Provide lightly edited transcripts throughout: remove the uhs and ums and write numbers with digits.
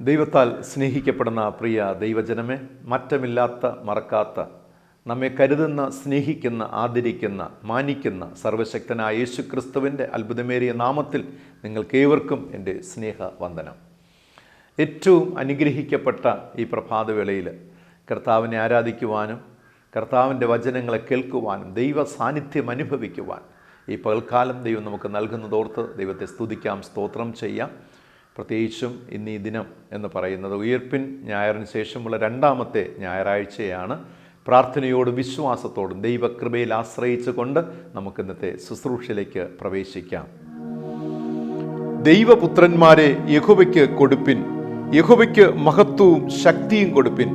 ദൈവത്താൽ സ്നേഹിക്കപ്പെടുന്ന പ്രിയ ദൈവജനമേ, മാറ്റമില്ലാത്ത, മറക്കാത്ത, നമ്മെ കരുതുന്ന, സ്നേഹിക്കുന്ന, ആദരിക്കുന്ന, മാനിക്കുന്ന സർവശക്തനായ യേശുക്രിസ്തുവിൻ്റെ അത്ഭുതമേറിയ നാമത്തിൽ നിങ്ങൾക്കേവർക്കും എൻ്റെ സ്നേഹവന്ദനം. ഏറ്റവും അനുഗ്രഹിക്കപ്പെട്ട ഈ പ്രഭാതവേളയിൽ കർത്താവിനെ ആരാധിക്കുവാനും കർത്താവിൻ്റെ വചനങ്ങളെ കേൾക്കുവാനും ദൈവ സാന്നിധ്യം അനുഭവിക്കുവാൻ ഈ പകൽക്കാലം ദൈവം നമുക്ക് നൽകുന്നതോർത്ത് ദൈവത്തെ സ്തുതിക്കാം, സ്തോത്രം ചെയ്യാം. പ്രത്യേകിച്ചും ഇന്ന് ഈ ദിനം എന്ന് പറയുന്നത് ഉയർപ്പിൻ ഞായറിന് ശേഷമുള്ള രണ്ടാമത്തെ ഞായറാഴ്ചയാണ്. പ്രാർത്ഥനയോടും വിശ്വാസത്തോടും ദൈവകൃപയിൽ ആശ്രയിച്ചുകൊണ്ട് നമുക്ക് ഇന്നത്തെ ശുശ്രൂഷയിലേക്ക് പ്രവേശിക്കാം. ദൈവപുത്രന്മാരെ യഹോവയ്ക്ക് കൊടുപ്പിൻ, യഹോവയ്ക്ക് മഹത്വവും ശക്തിയും കൊടുപ്പിൻ,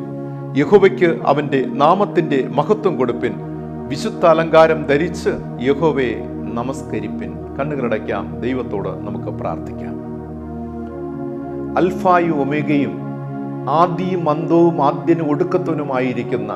യഹോവയ്ക്ക് അവൻ്റെ നാമത്തിൻ്റെ മഹത്വം കൊടുപ്പിൻ, വിശുദ്ധ അലങ്കാരം ധരിച്ച് യഹോവയെ നമസ്കരിപ്പിൻ. കണ്ണുകളടയ്ക്കാം, ദൈവത്തോട് നമുക്ക് പ്രാർത്ഥിക്കാം. അൽഫായും ഒമേഗയും ആദിയും അന്തവും ആദ്യനും ഒടുക്കത്തവനുമായിരിക്കുന്ന,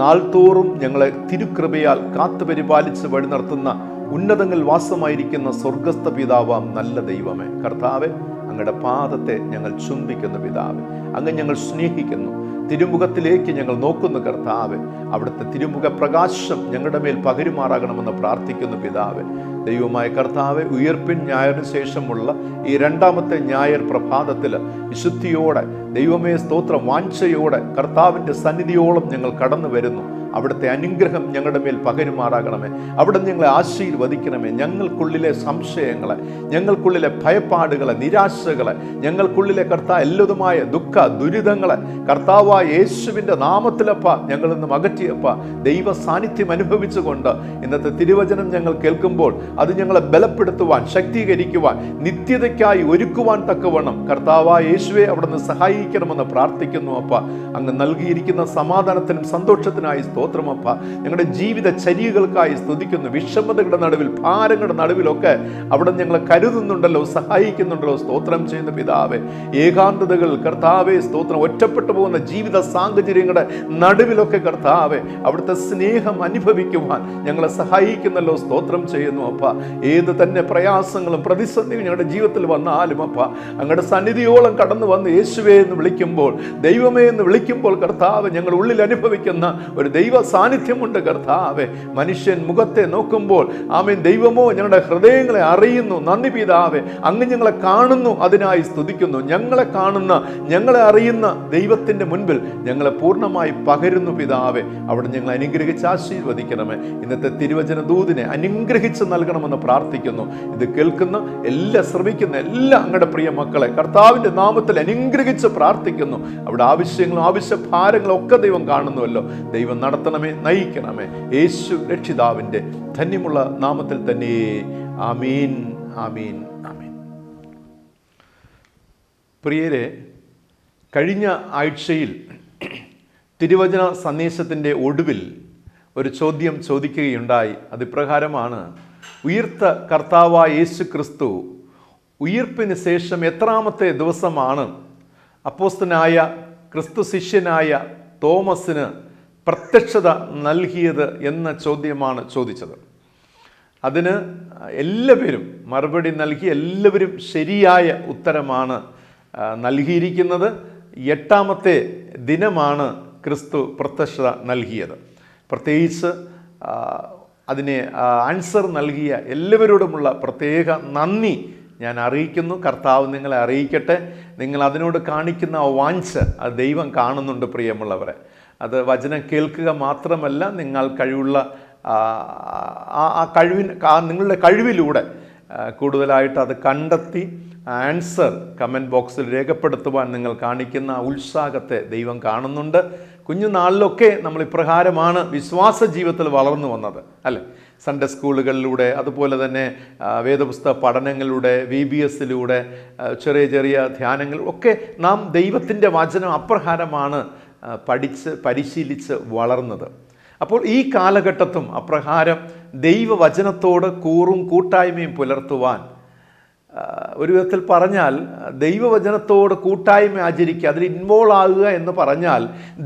നാൾതോറും ഞങ്ങളെ തിരുകൃപയാൽ കാത്തുപരിപാലിച്ച് വഴി നടത്തുന്ന ഉന്നതങ്ങൾ വാസമായിരിക്കുന്ന സ്വർഗസ്ഥ പിതാവാം നല്ല ദൈവമേ, കർത്താവെ, അങ്ങയുടെ പാദത്തെ ഞങ്ങൾ ചുംബിക്കുന്നു. പിതാവെ, അങ്ങ് ഞങ്ങൾ സ്നേഹിക്കുന്നു. തിരുമുഖത്തിലേക്ക് ഞങ്ങൾ നോക്കുന്നു. കർത്താവെ, അവിടുത്തെ തിരുമുഖ പ്രകാശം ഞങ്ങളുടെ മേൽ പകരുമാറാകണമെന്ന് പ്രാർത്ഥിക്കുന്നു. പിതാവെ, ദൈവമായ കർത്താവെ, ഉയർപ്പിൻ ഞായറിന് ശേഷമുള്ള ഈ രണ്ടാമത്തെ ഞായർ പ്രഭാതത്തിൽ വിശുദ്ധിയോടെ, ദൈവമേ സ്തോത്രം, വാഞ്ചയോടെ കർത്താവിൻ്റെ സന്നിധിയോളം ഞങ്ങൾ കടന്നു വരുന്നു. അവിടുത്തെ അനുഗ്രഹം ഞങ്ങളുടെ മേൽ പകരുമാറാകണമേ. അവിടെ ഞങ്ങളെ ആശീർവദിക്കണമേ. ഞങ്ങൾക്കുള്ളിലെ സംശയങ്ങളെ, ഞങ്ങൾക്കുള്ളിലെ ഭയപ്പാടുകളെ, നിരാശകളെ, ഞങ്ങൾക്കുള്ളിലെ എല്ലാതുമായ ദുഃഖ ദുരിതങ്ങളെ കർത്താവായ യേശുവിൻ്റെ നാമത്തിലപ്പ ഞങ്ങളിന്ന് അകറ്റിയപ്പ ദൈവ സാന്നിധ്യം അനുഭവിച്ചുകൊണ്ട് ഇന്നത്തെ തിരുവചനം ഞങ്ങൾ കേൾക്കുമ്പോൾ അത് ഞങ്ങളെ ബലപ്പെടുത്തുവാൻ, ശക്തീകരിക്കുവാൻ, നിത്യതയ്ക്കായി ഒരുക്കുവാൻ തക്കവണ്ണം കർത്താവായ യേശുവെ അവിടുന്ന് സഹായിക്കണമെന്ന് പ്രാർത്ഥിക്കുന്നു. അപ്പ അങ്ങ് നൽകിയിരിക്കുന്ന സമാധാനത്തിനും സന്തോഷത്തിനായി സ്തോത്രമപ്പ. ഞങ്ങളുടെ ജീവിത ചര്യകൾക്കായി സ്തുതിക്കുന്നു. വിഷമതകളുടെ നടുവിൽ, ഭാരങ്ങളുടെ നടുവിലൊക്കെ അവിടെ ഞങ്ങളെ കരുതുന്നുണ്ടല്ലോ, സഹായിക്കുന്നുണ്ടല്ലോ. സ്തോത്രം ചെയ്യുന്ന പിതാവെ, ഏകാന്തതകൾ കർത്താവെ സ്തോത്രം, ഒറ്റപ്പെട്ടു പോകുന്ന ജീവിത സാഹചര്യങ്ങളുടെ നടുവിലൊക്കെ കർത്താവെ അവിടുത്തെ സ്നേഹം അനുഭവിക്കുവാൻ ഞങ്ങളെ സഹായിക്കുന്നല്ലോ. സ്തോത്രം ചെയ്യുന്നു അപ്പ. ഏത് തന്നെ പ്രയാസങ്ങളും പ്രതിസന്ധിയും ഞങ്ങളുടെ ജീവിതത്തിൽ വന്നാലും അപ്പ അങ്ങയുടെ സന്നിധിയോളം കടന്നു വന്ന് യേശുവേ എന്ന് വിളിക്കുമ്പോൾ, ദൈവമേ എന്ന് വിളിക്കുമ്പോൾ കർത്താവ് ഞങ്ങൾ ഉള്ളിൽ അനുഭവിക്കുന്ന ഒരു ദൈവ സാന്നിധ്യമുണ്ട്. കർത്താവെ, മനുഷ്യൻ മുഖത്തെ നോക്കുമ്പോൾ ആമേൻ ദൈവമോ ഞങ്ങളുടെ ഹൃദയങ്ങളെ അറിയുന്നു. നന്ദി പിതാവെ, അങ്ങ് ഞങ്ങളെ കാണുന്നു, അതിനായി സ്തുതിക്കുന്നു. ഞങ്ങളെ കാണുന്ന, ഞങ്ങളെ അറിയുന്ന ദൈവത്തിൻ്റെ മുൻപിൽ ഞങ്ങളെ പൂർണ്ണമായി പകരുന്നു. പിതാവെ, അവിടെ ഞങ്ങൾ അനുഗ്രഹിച്ച് ആശീർവദിക്കണമേ. ഇന്നത്തെ തിരുവചന ദൂതിനെ അനുഗ്രഹിച്ച് നൽകണമെന്ന് പ്രാർത്ഥിക്കുന്നു. ഇത് കേൾക്കുന്ന ശ്രമിക്കുന്ന എല്ലാ അങ്ങയുടെ പ്രിയ മക്കളെ കർത്താവിൻ്റെ നാമത്തിൽ അനുഗ്രഹിച്ച് പ്രാർത്ഥിക്കുന്നു. അവിടെ ആവശ്യങ്ങളും ആവശ്യഭാരങ്ങളും ഒക്കെ ദൈവം കാണുന്നുവല്ലോ. ദൈവം നടത്തണമേ, നയിക്കണമേ. യേശു രക്ഷിതാവിൻ്റെ ധന്യമുള്ള നാമത്തിൽ തന്നെ ആമീൻ, ആമീൻ, ആമീൻ. പ്രിയരെ, കഴിഞ്ഞ ആഴ്ചയിൽ തിരുവചന സന്ദേശത്തിൻ്റെ ഒടുവിൽ ഒരു ചോദ്യം ചോദിക്കുകയുണ്ടായി. അത് ഇപ്രകാരമാണ്: ഉയർത്ത കർത്താവായ യേശു ക്രിസ്തു ഉയർപ്പിന് ശേഷം എത്രാമത്തെ ദിവസമാണ് അപ്പോസ്തലനായ ക്രിസ്തു ശിഷ്യനായ തോമസിന് പ്രത്യക്ഷത നൽകിയത് എന്ന ചോദ്യമാണ് ചോദിച്ചത്. അതിന് എല്ലാവരും മറുപടി നൽകി, എല്ലാവരും ശരിയായ ഉത്തരമാണ് നൽകിയിരിക്കുന്നത്. 8ാമത്തെ ദിനമാണ് ക്രിസ്തു പ്രത്യക്ഷത നൽകിയത്. പ്രത്യേകിച്ച് അതിനെ ആൻസർ നൽകിയ എല്ലാവരോടുമുള്ള പ്രത്യേക നന്ദി ഞാൻ അറിയിക്കുന്നു. കർത്താവ് നിങ്ങളെ അറിയിക്കട്ടെ. നിങ്ങൾ അതിനോട് കാണിക്കുന്ന വാഞ്ച അത് ദൈവം കാണുന്നുണ്ട് പ്രിയമുള്ളവരെ. അത് വചനം കേൾക്കുക മാത്രമല്ല, നിങ്ങൾ കഴിവുള്ള നിങ്ങളുടെ കഴിവിലൂടെ കൂടുതലായിട്ട് അത് കണ്ടെത്തി ആൻസർ കമൻറ്റ് ബോക്സിൽ രേഖപ്പെടുത്തുവാൻ നിങ്ങൾ കാണിക്കുന്ന ഉത്സാഹത്തെ ദൈവം കാണുന്നുണ്ട്. കുഞ്ഞുനാളിലൊക്കെ നമ്മൾ ഇപ്രകാരമാണ് വിശ്വാസ ജീവിതത്തിൽ വളർന്നു വന്നത്, അല്ലേ? സൺഡേ സ്കൂളുകളിലൂടെ, അതുപോലെ തന്നെ വേദപുസ്തക പഠനങ്ങളിലൂടെ, VBSലൂടെ, ചെറിയ ചെറിയ ധ്യാനങ്ങൾ ഒക്കെ നാം ദൈവത്തിൻ്റെ വചനം അപ്രകാരമാണ് പഠിച്ച് പരിശീലിച്ച് വളർന്നത്. അപ്പോൾ ഈ കാലഘട്ടത്തും അപ്രകാരം ദൈവവചനത്തോട് കൂറും കൂട്ടായ്മയും പുലർത്തുവാൻ, ഒരു വിധത്തിൽ പറഞ്ഞാൽ ദൈവവചനത്തോട് കൂട്ടായ്മ ആചരിക്കുക, അതിൽ ഇൻവോൾവ് ആകുക എന്ന് പറഞ്ഞാൽ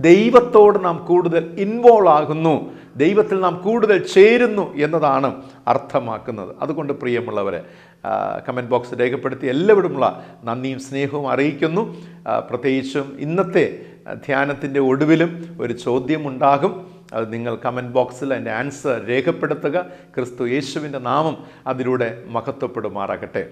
ദൈവത്തോട് നാം കൂടുതൽ ഇൻവോൾവ് ആകുന്നു, ദൈവത്തിൽ നാം കൂടുതൽ ചേരുന്നു എന്നതാണ് അർത്ഥമാക്കുന്നത്. അതുകൊണ്ട് പ്രിയമുള്ളവരെ, കമൻറ്റ് ബോക്സ് രേഖപ്പെടുത്തി എല്ലാവരുമുള്ള നന്ദിയും സ്നേഹവും അറിയിക്കുന്നു. പ്രത്യേകിച്ചും ഇന്നത്തെ ധ്യാനത്തിൻ്റെ ഒടുവിലും ഒരു ചോദ്യമുണ്ടാകും. അത് നിങ്ങൾ കമൻറ്റ് ബോക്സിൽ അതിൻ്റെ ആൻസർ രേഖപ്പെടുത്തുക. ക്രിസ്തു യേശുവിൻ്റെ നാമം അതിലൂടെ മഹത്വപ്പെടുമാറാകട്ടെ.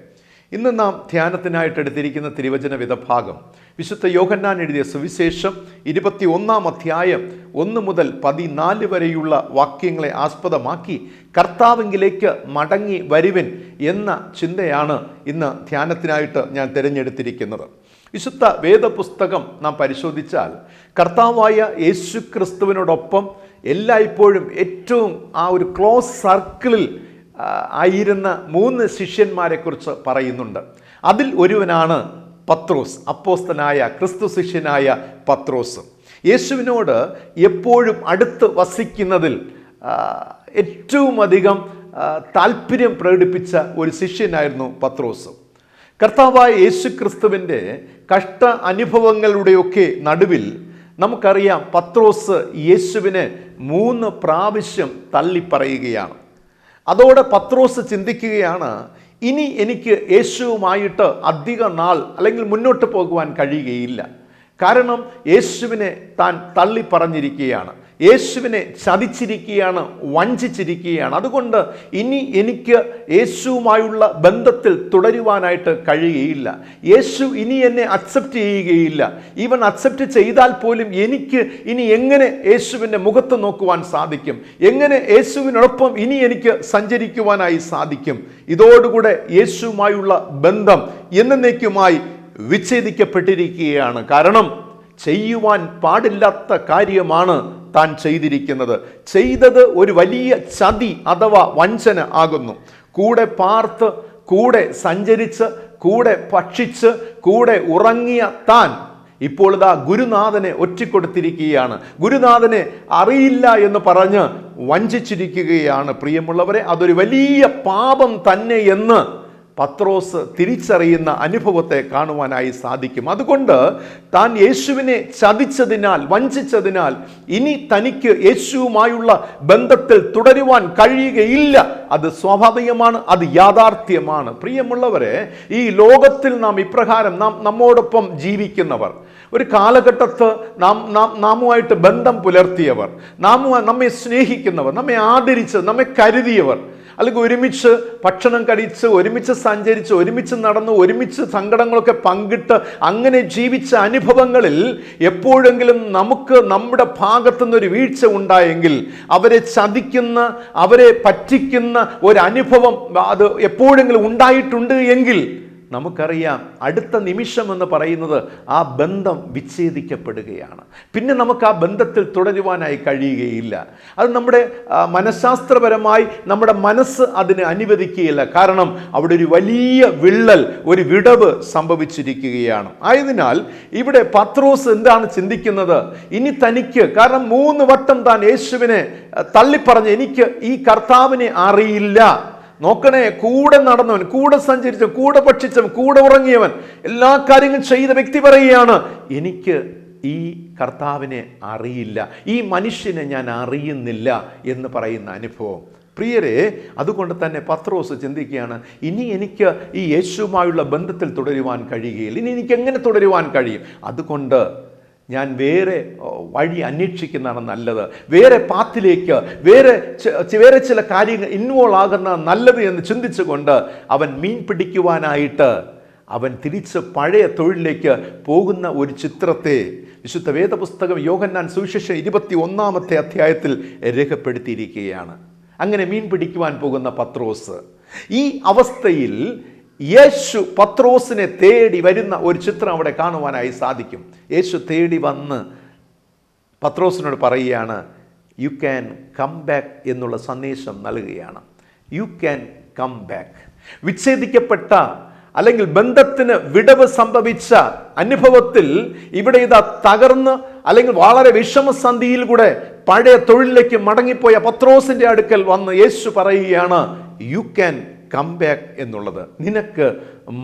ഇന്ന് നാം ധ്യാനത്തിനായിട്ട് എടുത്തിരിക്കുന്ന തിരുവചന വിധഭാഗം വിശുദ്ധ യോഹന്നാൻ എഴുതിയ സുവിശേഷം 21 അധ്യായം 1 മുതൽ 14 വരെയുള്ള വാക്യങ്ങളെ ആസ്പദമാക്കി കർത്താവിങ്കിലേക്ക് മടങ്ങി വരുവിൻ എന്ന ചിന്തയാണ് ഇന്ന് ധ്യാനത്തിനായിട്ട് ഞാൻ തിരഞ്ഞെടുത്തിരിക്കുന്നത്. വിശുദ്ധ വേദപുസ്തകം നാം പരിശോധിച്ചാൽ കർത്താവായ യേശു ക്രിസ്തുവിനോടൊപ്പം എല്ലായ്പ്പോഴും ഏറ്റവും ആ ഒരു ക്ലോസ് സർക്കിളിൽ ആയിരുന്ന 3 ശിഷ്യന്മാരെക്കുറിച്ച് പറയുന്നുണ്ട്. അതിൽ ഒരുവനാണ് പത്രോസ്, അപ്പോസ്തലനായ ക്രിസ്തു ശിഷ്യനായ പത്രോസ്. യേശുവിനോട് എപ്പോഴും അടുത്ത് വസിക്കുന്നതിൽ ഏറ്റവും അധികം താല്പര്യം പ്രകടിപ്പിച്ച ഒരു ശിഷ്യനായിരുന്നു പത്രോസ്. കർത്താവായ യേശു ക്രിസ്തുവിൻ്റെ കഷ്ട അനുഭവങ്ങളുടെയൊക്കെ നടുവിൽ നമുക്കറിയാം പത്രോസ് യേശുവിനെ 3 പ്രാവശ്യം തള്ളിപ്പറയുകയാണ്. അതോടെ പത്രോസ് ചിന്തിക്കുകയാണ്, ഇനി എനിക്ക് യേശുവുമായിട്ട് അധിക നാൾ അല്ലെങ്കിൽ മുന്നോട്ട് പോകുവാൻ കഴിയുകയില്ല. കാരണം യേശുവിനെ താൻ തള്ളിപ്പറഞ്ഞിരിക്കുകയാണ്, യേശുവിനെ ചതിച്ചിരിക്കുകയാണ്, വഞ്ചിച്ചിരിക്കുകയാണ്. അതുകൊണ്ട് ഇനി എനിക്ക് യേശുവുമായുള്ള ബന്ധത്തിൽ തുടരുവാനായിട്ട് കഴിയുകയില്ല. യേശു ഇനി എന്നെ അക്സെപ്റ്റ് ചെയ്യുകയില്ല. ഈവൻ അക്സെപ്റ്റ് ചെയ്താൽ പോലും എനിക്ക് ഇനി എങ്ങനെ യേശുവിൻ്റെ മുഖത്ത് നോക്കുവാൻ സാധിക്കും? എങ്ങനെ യേശുവിനോടൊപ്പം ഇനി എനിക്ക് സഞ്ചരിക്കുവാനായി സാധിക്കും? ഇതോടുകൂടെ യേശുവുമായുള്ള ബന്ധം എന്നേക്കുമായി വിച്ഛേദിക്കപ്പെട്ടിരിക്കുകയാണ്. കാരണം ചെയ്യുവാൻ പാടില്ലാത്ത കാര്യമാണ് താൻ ചെയ്തിരിക്കുന്നത്. ചെയ്തത് ഒരു വലിയ ചതി അഥവാ വഞ്ചന ആകുന്നു. കൂടെ പാർത്ത്, കൂടെ സഞ്ചരിച്ച്, കൂടെ ഭക്ഷിച്ച്, കൂടെ ഉറങ്ങിയ താൻ ഇപ്പോൾ ഇതാ ഗുരുനാഥനെ ഒറ്റിക്കൊടുത്തിരിക്കുകയാണ്. ഗുരുനാഥനെ അറിയില്ല എന്ന് പറഞ്ഞ് വഞ്ചിച്ചിരിക്കുകയാണ്. പ്രിയമുള്ളവരെ, അതൊരു വലിയ പാപം തന്നെ എന്ന് പത്രോസ് തിരിച്ചറിയുന്ന അനുഭവത്തെ കാണുവാനായി സാധിക്കും. അതുകൊണ്ട് താൻ യേശുവിനെ ചതിച്ചതിനാൽ, വഞ്ചിച്ചതിനാൽ ഇനി തനിക്ക് യേശുവുമായുള്ള ബന്ധത്തിൽ തുടരുവാൻ കഴിയുകയില്ല. അത് സ്വാഭാവികമാണ്, അത് യാഥാർത്ഥ്യമാണ്. പ്രിയമുള്ളവരെ, ഈ ലോകത്തിൽ നാം ഇപ്രകാരം നമ്മോടൊപ്പം ജീവിക്കുന്നവർ, ഒരു കാലഘട്ടത്ത് നാമുമായിട്ട് ബന്ധം പുലർത്തിയവർ, നമ്മെ സ്നേഹിക്കുന്നവർ, നമ്മെ ആദരിച്ച്, നമ്മെ കരുതിയവർ, അല്ലെങ്കിൽ ഒരുമിച്ച് ഭക്ഷണം കഴിച്ച്, ഒരുമിച്ച് സഞ്ചരിച്ച്, ഒരുമിച്ച് നടന്ന്, ഒരുമിച്ച് സങ്കടങ്ങളൊക്കെ പങ്കിട്ട് അങ്ങനെ ജീവിച്ച അനുഭവങ്ങളിൽ എപ്പോഴെങ്കിലും നമുക്ക് നമ്മുടെ ഭാഗത്തുനിന്നൊരു വീഴ്ച ഉണ്ടായെങ്കിൽ, അവരെ ചതിക്കുന്ന, അവരെ പറ്റിക്കുന്ന ഒരനുഭവം അത് എപ്പോഴെങ്കിലും ഉണ്ടായിട്ടുണ്ട് എങ്കിൽ നമുക്കറിയാം അടുത്ത നിമിഷം എന്ന് പറയുന്നത് ആ ബന്ധം വിച്ഛേദിക്കപ്പെടുകയാണ്. പിന്നെ നമുക്ക് ആ ബന്ധത്തിൽ തുടരുവാനായി കഴിയുകയില്ല. അത് നമ്മുടെ മനഃശാസ്ത്രപരമായി നമ്മുടെ മനസ്സ് അതിന് അനുവദിക്കുകയില്ല. കാരണം അവിടെ ഒരു വലിയ വിള്ളൽ, ഒരു വിടവ് സംഭവിച്ചിരിക്കുകയാണ്. ആയതിനാൽ ഇവിടെ പത്രോസ് എന്താണ് ചിന്തിക്കുന്നത്? ഇനി തനിക്ക്, കാരണം 3 വട്ടം താൻ യേശുവിനെ തള്ളിപ്പറഞ്ഞ് എനിക്ക് ഈ കർത്താവിനെ അറിയില്ല. നോക്കണേ, കൂടെ നടന്നവൻ, കൂടെ സഞ്ചരിച്ചവൻ, കൂടെ ഭക്ഷിച്ചവൻ, കൂടെ ഉറങ്ങിയവൻ, എല്ലാ കാര്യങ്ങളും ചെയ്ത വ്യക്തി പറയുകയാണ്, എനിക്ക് ഈ കർത്താവിനെ അറിയില്ല, ഈ മനുഷ്യനെ ഞാൻ അറിയുന്നില്ല എന്ന് പറയുന്ന അനുഭവം. പ്രിയരെ, അതുകൊണ്ട് തന്നെ പത്രോസ് ചിന്തിക്കുകയാണ്, ഇനി എനിക്ക് ഈ യേശുവുമായുള്ള ബന്ധത്തിൽ തുടരുവാൻ കഴിയുകയില്ല. ഇനി എനിക്ക് എങ്ങനെ തുടരുവാൻ കഴിയും? അതുകൊണ്ട് ഞാൻ വേറെ വഴി അന്വേഷിക്കുന്നതാണ് നല്ലത്. വേറെ പാത്തിലേക്ക്, വേറെ ചില കാര്യങ്ങൾ ഇൻവോൾവ് ആകുന്നതാണ് നല്ലത് എന്ന് ചിന്തിച്ചുകൊണ്ട് അവൻ മീൻ പിടിക്കുവാനായിട്ട് അവൻ തിരിച്ച് പഴയ തൊഴിലിലേക്ക് പോകുന്ന ഒരു ചിത്രത്തെ വിശുദ്ധ വേദപുസ്തകം യോഹന്നാൻ സുവിശേഷം 21 അധ്യായത്തിൽ രേഖപ്പെടുത്തിയിരിക്കുകയാണ്. അങ്ങനെ മീൻ പിടിക്കുവാൻ പോകുന്ന പത്രോസ്, ഈ അവസ്ഥയിൽ യേശു പത്രോസിനെ തേടി വരുന്ന ഒരു ചിത്രം അവിടെ കാണുവാനായി സാധിക്കും. യേശു തേടി വന്ന് പത്രോസിനോട് പറയുകയാണ്, യു ക്യാൻ കം ബാക്ക് എന്നുള്ള സന്ദേശം നൽകുകയാണ്. You can come back. വിച്ഛേദിക്കപ്പെട്ട അല്ലെങ്കിൽ ബന്ധത്തിന് വിടവ് സംഭവിച്ച അനുഭവത്തിൽ ഇവിടെ ഇതാ തകർന്ന് അല്ലെങ്കിൽ വളരെ വിഷമസന്ധിയിൽ കൂടെ പഴയ തൊഴിലിലേക്ക് മടങ്ങിപ്പോയ പത്രോസിന്റെ അടുക്കൽ വന്ന് യേശു പറയുകയാണ്, യു ക്യാൻ കം ബാക്ക് എന്നുള്ളത്, നിനക്ക്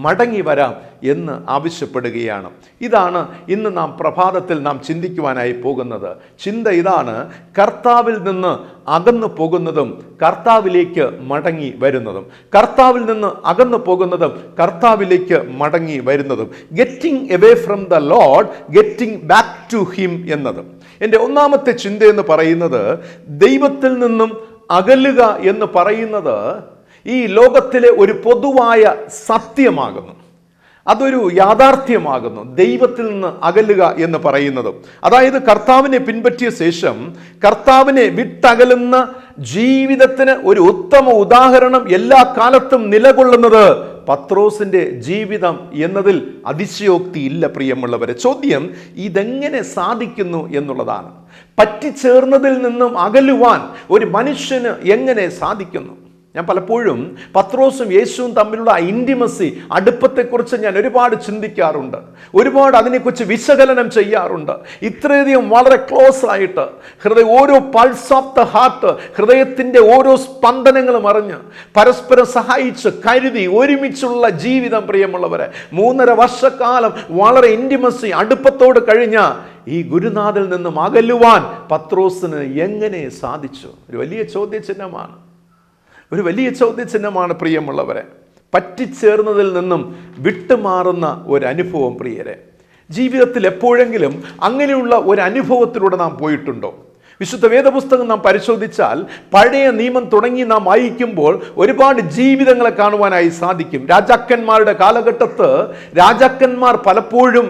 മടങ്ങി വരാം എന്ന് ആവശ്യപ്പെടുകയാണ്. ഇതാണ് ഇന്ന് നാം പ്രഭാതത്തിൽ നാം ചിന്തിക്കുവാനായി പോകുന്നത്. ചിന്ത ഇതാണ്: കർത്താവിൽ നിന്ന് അകന്നു പോകുന്നതും കർത്താവിലേക്ക് മടങ്ങി വരുന്നതും, കർത്താവിൽ നിന്ന് അകന്നു പോകുന്നതും കർത്താവിലേക്ക് മടങ്ങി വരുന്നതും. Getting away from the lord, getting back to him എന്നത്. എൻ്റെ ഒന്നാമത്തെ ചിന്ത എന്ന് പറയുന്നത്, ദൈവത്തിൽ നിന്നും അകലുക എന്ന് പറയുന്നത് ഈ ലോകത്തിലെ ഒരു പൊതുവായ സത്യമാകുന്നു, അതൊരു യാഥാർത്ഥ്യമാകുന്നു. ദൈവത്തിൽ നിന്ന് അകലുക എന്ന് പറയുന്നത്, അതായത് കർത്താവിനെ പിൻപറ്റിയ ശേഷം കർത്താവിനെ വിട്ടകലുന്ന ജീവിതത്തിന് ഒരു ഉത്തമ ഉദാഹരണം എല്ലാ കാലത്തും നിലകൊള്ളുന്നത് പത്രോസിന്റെ ജീവിതം എന്നതിൽ അതിശയോക്തി ഇല്ല. പ്രിയമുള്ളവരെ, ചോദ്യം ഇതെങ്ങനെ സാധിക്കുന്നു എന്നുള്ളതാണ്. പറ്റിച്ചേർന്നതിൽ നിന്നും അകലുവാൻ ഒരു മനുഷ്യന് എങ്ങനെ സാധിക്കുന്നു? ഞാൻ പലപ്പോഴും പത്രോസും യേശുവും തമ്മിലുള്ള ഇൻറ്റിമസി, അടുപ്പത്തെക്കുറിച്ച് ഞാൻ ഒരുപാട് ചിന്തിക്കാറുണ്ട്, ഒരുപാട് അതിനെക്കുറിച്ച് വിശകലനം ചെയ്യാറുണ്ട്. ഇത്രയധികം വളരെ ക്ലോസ് ആയിട്ട് ഓരോ പൾസ് ഓഫ് ദ ഹാർട്ട്, ഹൃദയത്തിൻ്റെ ഓരോ സ്പന്ദനങ്ങളും അറിഞ്ഞ് പരസ്പരം സഹായിച്ച് കരുതി ഒരുമിച്ചുള്ള ജീവിതം. പ്രിയമുള്ളവരെ, 3.5 വർഷക്കാലം വളരെ ഇൻറ്റിമസി, അടുപ്പത്തോട് കഴിഞ്ഞ ഈ ഗുരുനാഥിൽ നിന്നും അകലുവാൻ പത്രോസിന് എങ്ങനെ സാധിച്ചു? ഒരു വലിയ ചോദ്യചിഹ്നമാണ്, ഒരു വലിയ ചോദ്യചിഹ്നമാണ് പ്രിയമുള്ളവരെ. പറ്റിച്ചേർന്നതിൽ നിന്നും വിട്ടുമാറുന്ന ഒരു അനുഭവം. പ്രിയരെ, ജീവിതത്തിൽ എപ്പോഴെങ്കിലും അങ്ങനെയുള്ള ഒരു അനുഭവത്തിലൂടെ നാം പോയിട്ടുണ്ടോ? വിശുദ്ധ വേദപുസ്തകം നാം പരിശോധിച്ചാൽ പഴയ നിയമം തുടങ്ങി നാം വായിക്കുമ്പോൾ ഒരുപാട് ജീവിതങ്ങളെ കാണുവാനായി സാധിക്കും. രാജാക്കന്മാരുടെ കാലഘട്ടത്ത് രാജാക്കന്മാർ പലപ്പോഴും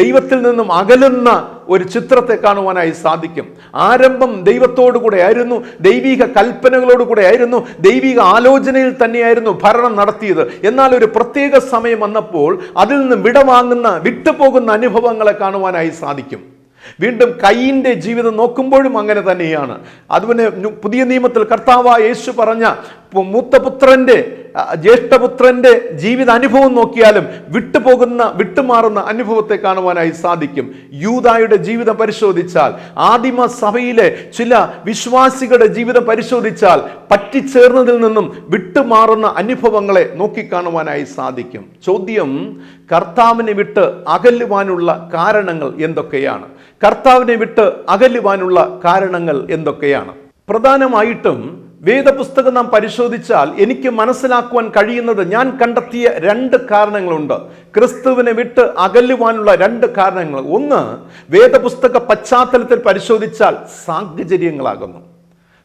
ദൈവത്തിൽ നിന്നും അകലുന്ന ഒരു ചിത്രത്തെ കാണുവാനായി സാധിക്കും. ആരംഭം ദൈവത്തോടു കൂടെ ആയിരുന്നു, ദൈവിക കൽപ്പനകളോട് കൂടെ ആയിരുന്നു, ദൈവിക ആലോചനയിൽ തന്നെയായിരുന്നു ഭരണം നടത്തിയത്. എന്നാൽ ഒരു പ്രത്യേക സമയം വന്നപ്പോൾ അതിൽ നിന്ന് വിട്ടുപോകുന്ന അനുഭവങ്ങളെ കാണുവാനായി സാധിക്കും. വീണ്ടും കയ്യിൻ്റെ ജീവിതം നോക്കുമ്പോഴും അങ്ങനെ തന്നെയാണ്. അതുപോലെ പുതിയ നിയമത്തിൽ കർത്താവായ യേശു പറഞ്ഞ മൂത്തപുത്രൻ്റെ, ജ്യേഷ്ഠപുത്രൻ്റെ ജീവിത അനുഭവം നോക്കിയാലും വിട്ടുമാറുന്ന അനുഭവത്തെ കാണുവാനായി സാധിക്കും. യൂദായുടെ ജീവിതം പരിശോധിച്ചാൽ, ആദിമ സഭയിലെ ചില വിശ്വാസികളുടെ ജീവിതം പരിശോധിച്ചാൽ പറ്റിച്ചേർന്നതിൽ നിന്നും വിട്ടുമാറുന്ന അനുഭവങ്ങളെ നോക്കിക്കാണുവാനായി സാധിക്കും. ചോദ്യം, കർത്താവിനെ വിട്ട് അകലുവാനുള്ള കാരണങ്ങൾ എന്തൊക്കെയാണ്? കർത്താവിനെ വിട്ട് അകലുവാനുള്ള കാരണങ്ങൾ എന്തൊക്കെയാണ്? പ്രധാനമായിട്ടും വേദപുസ്തകം നാം പരിശോധിച്ചാൽ എനിക്ക് മനസ്സിലാക്കുവാൻ കഴിയുന്നത്, ഞാൻ കണ്ടെത്തിയ 2 കാരണങ്ങളുണ്ട്. ക്രിസ്തുവിനെ വിട്ട് അകലുവാനുള്ള 2 കാരണങ്ങൾ. ഒന്ന്, വേദപുസ്തക പശ്ചാത്തലത്തിൽ പരിശോധിച്ചാൽ സാഹചര്യങ്ങളാകുന്നു.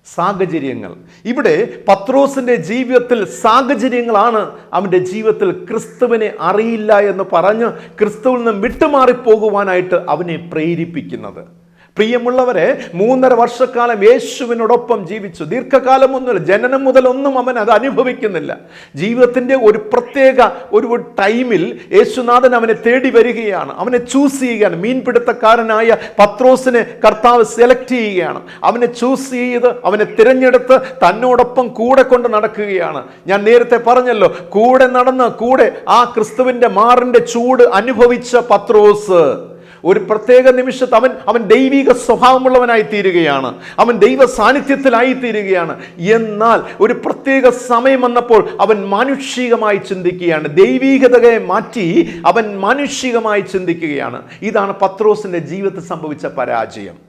സാഹചര്യങ്ങൾ. ഇവിടെ പത്രോസിന്റെ ജീവിതത്തിൽ സാഹചര്യങ്ങളാണ് അവന്റെ ജീവിതത്തിൽ ക്രിസ്തുവിനെ അറിയില്ല എന്ന് പറഞ്ഞ് ക്രിസ്തുവിൽ നിന്ന് വിട്ടുമാറിപ്പോകുവാനായിട്ട് അവനെ പ്രേരിപ്പിക്കുന്നത്. പ്രിയമുള്ളവരെ, 3.5 വർഷക്കാലം യേശുവിനോടൊപ്പം ജീവിച്ചു. ദീർഘകാലമൊന്നുമില്ല, ജനനം മുതലൊന്നും അവൻ അത് അനുഭവിക്കുന്നില്ല. ജീവിതത്തിൻ്റെ ഒരു പ്രത്യേക ഒരു ടൈമിൽ യേശുനാഥൻ അവനെ തേടി വരികയാണ്, അവനെ ചൂസ് ചെയ്യുകയാണ്. മീൻപിടുത്തക്കാരനായ പത്രോസിനെ കർത്താവ് സെലക്ട് ചെയ്യുകയാണ്. അവനെ ചൂസ് ചെയ്ത് അവനെ തിരഞ്ഞെടുത്ത് തന്നോടൊപ്പം കൂടെ കൊണ്ട് നടക്കുകയാണ്. ഞാൻ നേരത്തെ പറഞ്ഞല്ലോ, കൂടെ നടന്ന് ആ ക്രിസ്തുവിൻ്റെ മാറിൻ്റെ ചൂട് അനുഭവിച്ച പത്രോസ് ഒരു പ്രത്യേക നിമിഷത്ത് അവൻ ദൈവിക സ്വഭാവമുള്ളവനായി തീരുകയാണ്, അവൻ ദൈവ സാന്നിധ്യത്തിലായി തീരുകയാണ്. എന്നാൽ ഒരു പ്രത്യേക സമയം വന്നപ്പോൾ അവൻ മാനുഷികമായി ചിന്തിക്കുകയാണ്. ദൈവികതയെ മാറ്റി അവൻ മാനുഷികമായി ചിന്തിക്കുകയാണ്. ഇതാണ് പത്രോസിന്റെ ജീവിതത്തിൽ സംഭവിച്ച പരാജയം.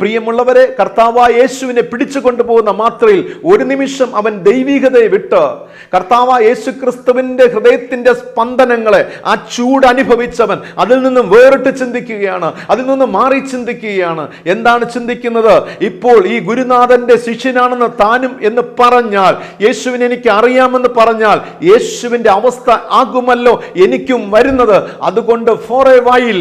പ്രിയമുള്ളവരെ, കർത്താവായ യേശുവിനെ പിടിച്ചു കൊണ്ടുപോകുന്ന മാത്രയിൽ ഒരു നിമിഷം അവൻ ദൈവികതയെ വിട്ട് കർത്താവായ യേശു ക്രിസ്തുവിന്റെ ഹൃദയത്തിന്റെ സ്പന്ദനങ്ങളെ, ആ ചൂട് അനുഭവിച്ചവൻ അതിൽ നിന്നും വേറിട്ട് ചിന്തിക്കുകയാണ്, അതിൽ നിന്നും മാറി ചിന്തിക്കുകയാണ്. എന്താണ് ചിന്തിക്കുന്നത്? ഇപ്പോൾ ഈ ഗുരുനാഥന്റെ ശിഷ്യനാണെന്ന് താനും എന്ന് പറഞ്ഞാൽ, യേശുവിനെ എനിക്ക് അറിയാമെന്ന് പറഞ്ഞാൽ യേശുവിന്റെ അവസ്ഥ ആകുമല്ലോ എനിക്കും വരുന്നത്. അതുകൊണ്ട് ഫോർ എ വൈൽ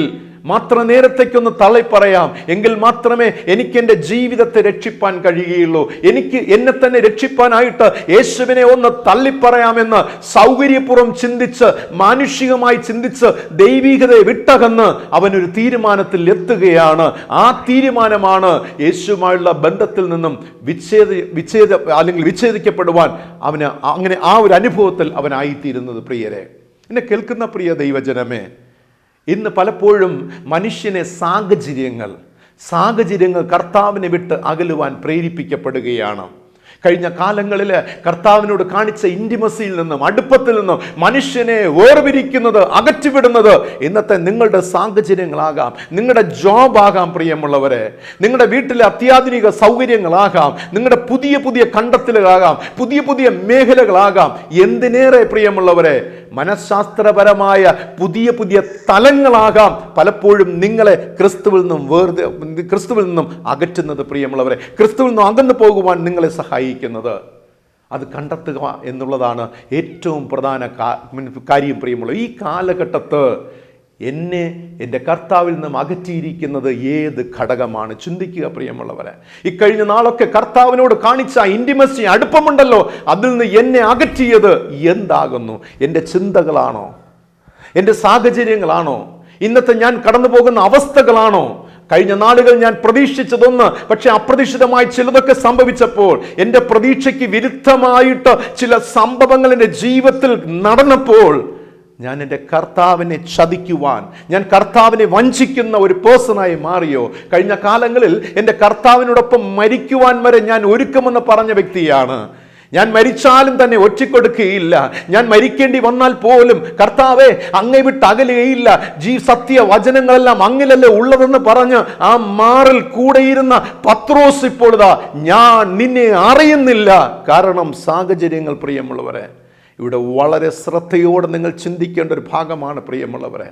മാത്ര നേരത്തേക്കൊന്ന് തള്ളി പറയാം, എങ്കിൽ മാത്രമേ എനിക്ക് എൻ്റെ ജീവിതത്തെ രക്ഷിപ്പാൻ കഴിയുകയുള്ളൂ. എനിക്ക് എന്നെ തന്നെ രക്ഷിപ്പാനായിട്ട് യേശുവിനെ ഒന്ന് തള്ളിപ്പറയാമെന്ന് സൗകര്യപൂർവ്വം ചിന്തിച്ച്, മാനുഷികമായി ചിന്തിച്ച് ദൈവികതയെ വിട്ടകന്ന് അവനൊരു തീരുമാനത്തിൽ എത്തുകയാണ്. ആ തീരുമാനമാണ് യേശുവുമായുള്ള ബന്ധത്തിൽ നിന്നും വിച്ഛേദിക്കപ്പെടുവാൻ അവന് അങ്ങനെ ആ ഒരു അനുഭവത്തിൽ അവനായിത്തീരുന്നത്. പ്രിയരെ, എന്നെ കേൾക്കുന്ന പ്രിയ ദൈവജനമേ, ഇന്ന് പലപ്പോഴും മനുഷ്യനെ സാഹചര്യങ്ങൾ കർത്താവിനെ വിട്ട് അകലുവാൻ പ്രേരിപ്പിക്കപ്പെടുകയാണ്. കഴിഞ്ഞ കാലങ്ങളിൽ കർത്താവിനോട് കാണിച്ച ഇൻറ്റിമസിയിൽ നിന്നും, അടുപ്പത്തിൽ നിന്നും മനുഷ്യനെ വേർപിരിക്കുന്നത്, അകറ്റിവിടുന്നത് ഇന്നത്തെ നിങ്ങളുടെ സാഹചര്യങ്ങളാകാം, നിങ്ങളുടെ ജോബാകാം പ്രിയമുള്ളവരെ, നിങ്ങളുടെ വീട്ടിലെ അത്യാധുനിക സൗകര്യങ്ങളാകാം, നിങ്ങളുടെ പുതിയ പുതിയ കണ്ടെത്തലുകളാകാം, പുതിയ പുതിയ മേഖലകളാകാം. എന്തിനേറെ പ്രിയമുള്ളവരെ, മനഃശാസ്ത്രപരമായ പുതിയ പുതിയ തലങ്ങളാകാം പലപ്പോഴും നിങ്ങളെ ക്രിസ്തുവിൽ നിന്നും അകറ്റുന്നത് പ്രിയമുള്ളവരെ, ക്രിസ്തുവിൽ നിന്നും അകന്നു പോകുവാൻ നിങ്ങളെ സഹായിക്കുന്നത്. അത് കണ്ടെത്തുക എന്നുള്ളതാണ് ഏറ്റവും പ്രധാന കാര്യം പ്രിയമുള്ള. ഈ കാലഘട്ടത്ത് എന്നെ എൻ്റെ കർത്താവിൽ നിന്നും അകറ്റിയിരിക്കുന്നത് ഏത് ഘടകമാണ്? ചിന്തിക്കുക പ്രിയമുള്ളവരെ. ഇക്കഴിഞ്ഞ നാളൊക്കെ കർത്താവിനോട് കാണിച്ച ഇൻറ്റിമസി, അടുപ്പമുണ്ടല്ലോ, അതിൽ നിന്ന് എന്നെ അകറ്റിയത് എന്താകുന്നു? എൻ്റെ ചിന്തകളാണോ? എൻ്റെ സാഹചര്യങ്ങളാണോ? ഇന്നത്തെ ഞാൻ കടന്നു പോകുന്ന അവസ്ഥകളാണോ? കഴിഞ്ഞ നാളുകൾ ഞാൻ പ്രതീക്ഷിച്ചതൊന്ന്, പക്ഷെ അപ്രതീക്ഷിതമായി ചിലതൊക്കെ സംഭവിച്ചപ്പോൾ, എൻ്റെ പ്രതീക്ഷയ്ക്ക് വിരുദ്ധമായിട്ട് ചില സംഭവങ്ങൾ എൻ്റെ ജീവിതത്തിൽ നടന്നപ്പോൾ ഞാൻ എൻ്റെ കർത്താവിനെ ചതിക്കുവാൻ, ഞാൻ കർത്താവിനെ വഞ്ചിക്കുന്ന ഒരു പേഴ്സണായി മാറിയോ? കഴിഞ്ഞ കാലങ്ങളിൽ എൻ്റെ കർത്താവിനോടൊപ്പം മരിക്കുവാൻ വരെ ഞാൻ ഒരുക്കമെന്ന് പറഞ്ഞ വ്യക്തിയാണ്. ഞാൻ മരിച്ചാലും തന്നെ ഒറ്റിക്കൊടുക്കുകയില്ല, ഞാൻ മരിക്കേണ്ടി വന്നാൽ പോലും കർത്താവെ അങ്ങേ വിട്ട് അകലുകയില്ല, സത്യ വചനങ്ങളെല്ലാം അങ്ങിലല്ലേ ഉള്ളതെന്ന് പറഞ്ഞ് ആ മാറിൽ കൂടെയിരുന്ന പത്രോസ് ഇപ്പോൾ ഞാൻ നിന്നെ അറിയുന്നില്ല. കാരണം സാഹചര്യങ്ങൾ പ്രിയമുള്ളവരെ, ഇവിടെ വളരെ ശ്രദ്ധയോടെ നിങ്ങൾ ചിന്തിക്കേണ്ട ഒരു ഭാഗമാണ് പ്രിയമുള്ളവരെ.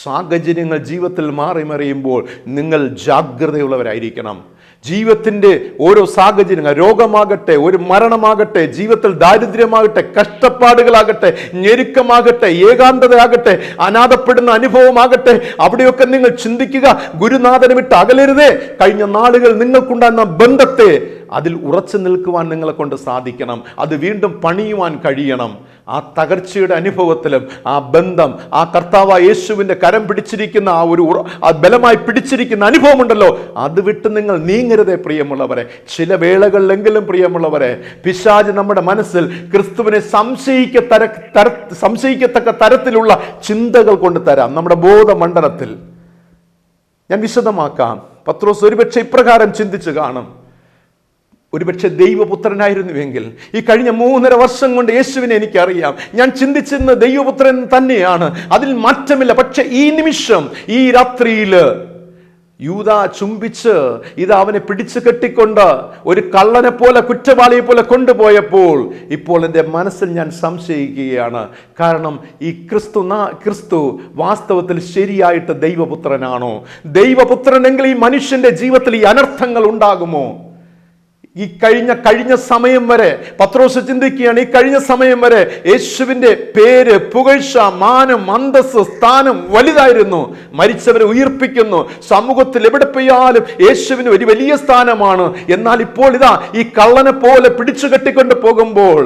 സാഹചര്യങ്ങൾ ജീവിതത്തിൽ മാറി മറിയുമ്പോൾ നിങ്ങൾ ജാഗ്രതയുള്ളവരായിരിക്കണം. ജീവിതത്തിൻ്റെ ഓരോ സാഹചര്യങ്ങൾ, രോഗമാകട്ടെ, ഒരു മരണമാകട്ടെ, ജീവിതത്തിൽ ദാരിദ്ര്യമാകട്ടെ, കഷ്ടപ്പാടുകളാകട്ടെ, ഞെരുക്കമാകട്ടെ, ഏകാന്തതയാകട്ടെ, അനാഥപ്പെടുന്ന അനുഭവമാകട്ടെ, അവിടെയൊക്കെ നിങ്ങൾ ചിന്തിക്കുക, ഗുരുനാഥനെ വിട്ട് അകലരുതേ. കഴിഞ്ഞ നാളുകൾ നിങ്ങൾക്കുണ്ടാകുന്ന ബന്ധത്തെ അതിൽ ഉറച്ചു നിൽക്കുവാൻ നിങ്ങളെ കൊണ്ട് സാധിക്കണം. അത് വീണ്ടും പണിയുവാൻ കഴിയണം. ആ തകർച്ചയുടെ അനുഭവത്തിലും ആ ബന്ധം, ആ കർത്താവ് യേശുവിൻ്റെ കരം പിടിച്ചിരിക്കുന്ന ആ ബലമായി പിടിച്ചിരിക്കുന്ന അനുഭവമുണ്ടല്ലോ, അത് വിട്ട് നിങ്ങൾ നീങ്ങരുതേ പ്രിയമുള്ളവരെ. ചില വേളകളിലെങ്കിലും പ്രിയമുള്ളവരെ, പിശാച് നമ്മുടെ മനസ്സിൽ ക്രിസ്തുവിനെ സംശയിക്കത്തക്ക തരത്തിലുള്ള ചിന്തകൾ കൊണ്ട് തരാം. നമ്മുടെ ബോധമണ്ഡലത്തിൽ ഞാൻ വിശദമാക്കാം. പത്രോസ് ഒരുപക്ഷെ ഇപ്രകാരം ചിന്തിച്ചു കാണും, ഒരുപക്ഷെ ദൈവപുത്രനായിരുന്നുവെങ്കിൽ, ഈ കഴിഞ്ഞ 3.5 വർഷം കൊണ്ട് യേശുവിനെ എനിക്കറിയാം, ഞാൻ ചിന്തിച്ചിരുന്ന ദൈവപുത്രൻ തന്നെയാണ്, അതിൽ മാറ്റമില്ല. പക്ഷെ ഈ നിമിഷം, ഈ രാത്രിയിൽ യൂദ ചുംബിച്ച് അവനെ പിടിച്ചു കെട്ടിക്കൊണ്ട് ഒരു കള്ളനെ പോലെ, കുറ്റവാളിയെ പോലെ കൊണ്ടുപോയപ്പോൾ ഇപ്പോൾ എൻ്റെ മനസ്സിൽ ഞാൻ സംശയിക്കുകയാണ്. കാരണം ഈ ക്രിസ്തു വാസ്തവത്തിൽ ശരിയായിട്ട് ദൈവപുത്രനാണോ? ദൈവപുത്രനെങ്കിൽ ഈ മനുഷ്യന്റെ ജീവിതത്തിൽ ഈ അനർത്ഥങ്ങൾ ഉണ്ടാകുമോ? ഈ കഴിഞ്ഞ സമയം വരെ പത്രോസ് ചിന്തിക്കുകയാണ്, ഈ കഴിഞ്ഞ സമയം വരെ യേശുവിൻ്റെ പേര്, പുകഴ്ച, മാനം, അന്തസ്സ്, സ്ഥാനം വലുതായിരുന്നു. മരിച്ചവരെ ഉയിർപ്പിക്കുന്നു, സമൂഹത്തിൽ എവിടെ പോയാലും യേശുവിന് ഒരു വലിയ സ്ഥാനമാണ്. എന്നാൽ ഇപ്പോൾ ഈ കള്ളനെ പോലെ പിടിച്ചു കെട്ടിക്കൊണ്ട് പോകുമ്പോൾ,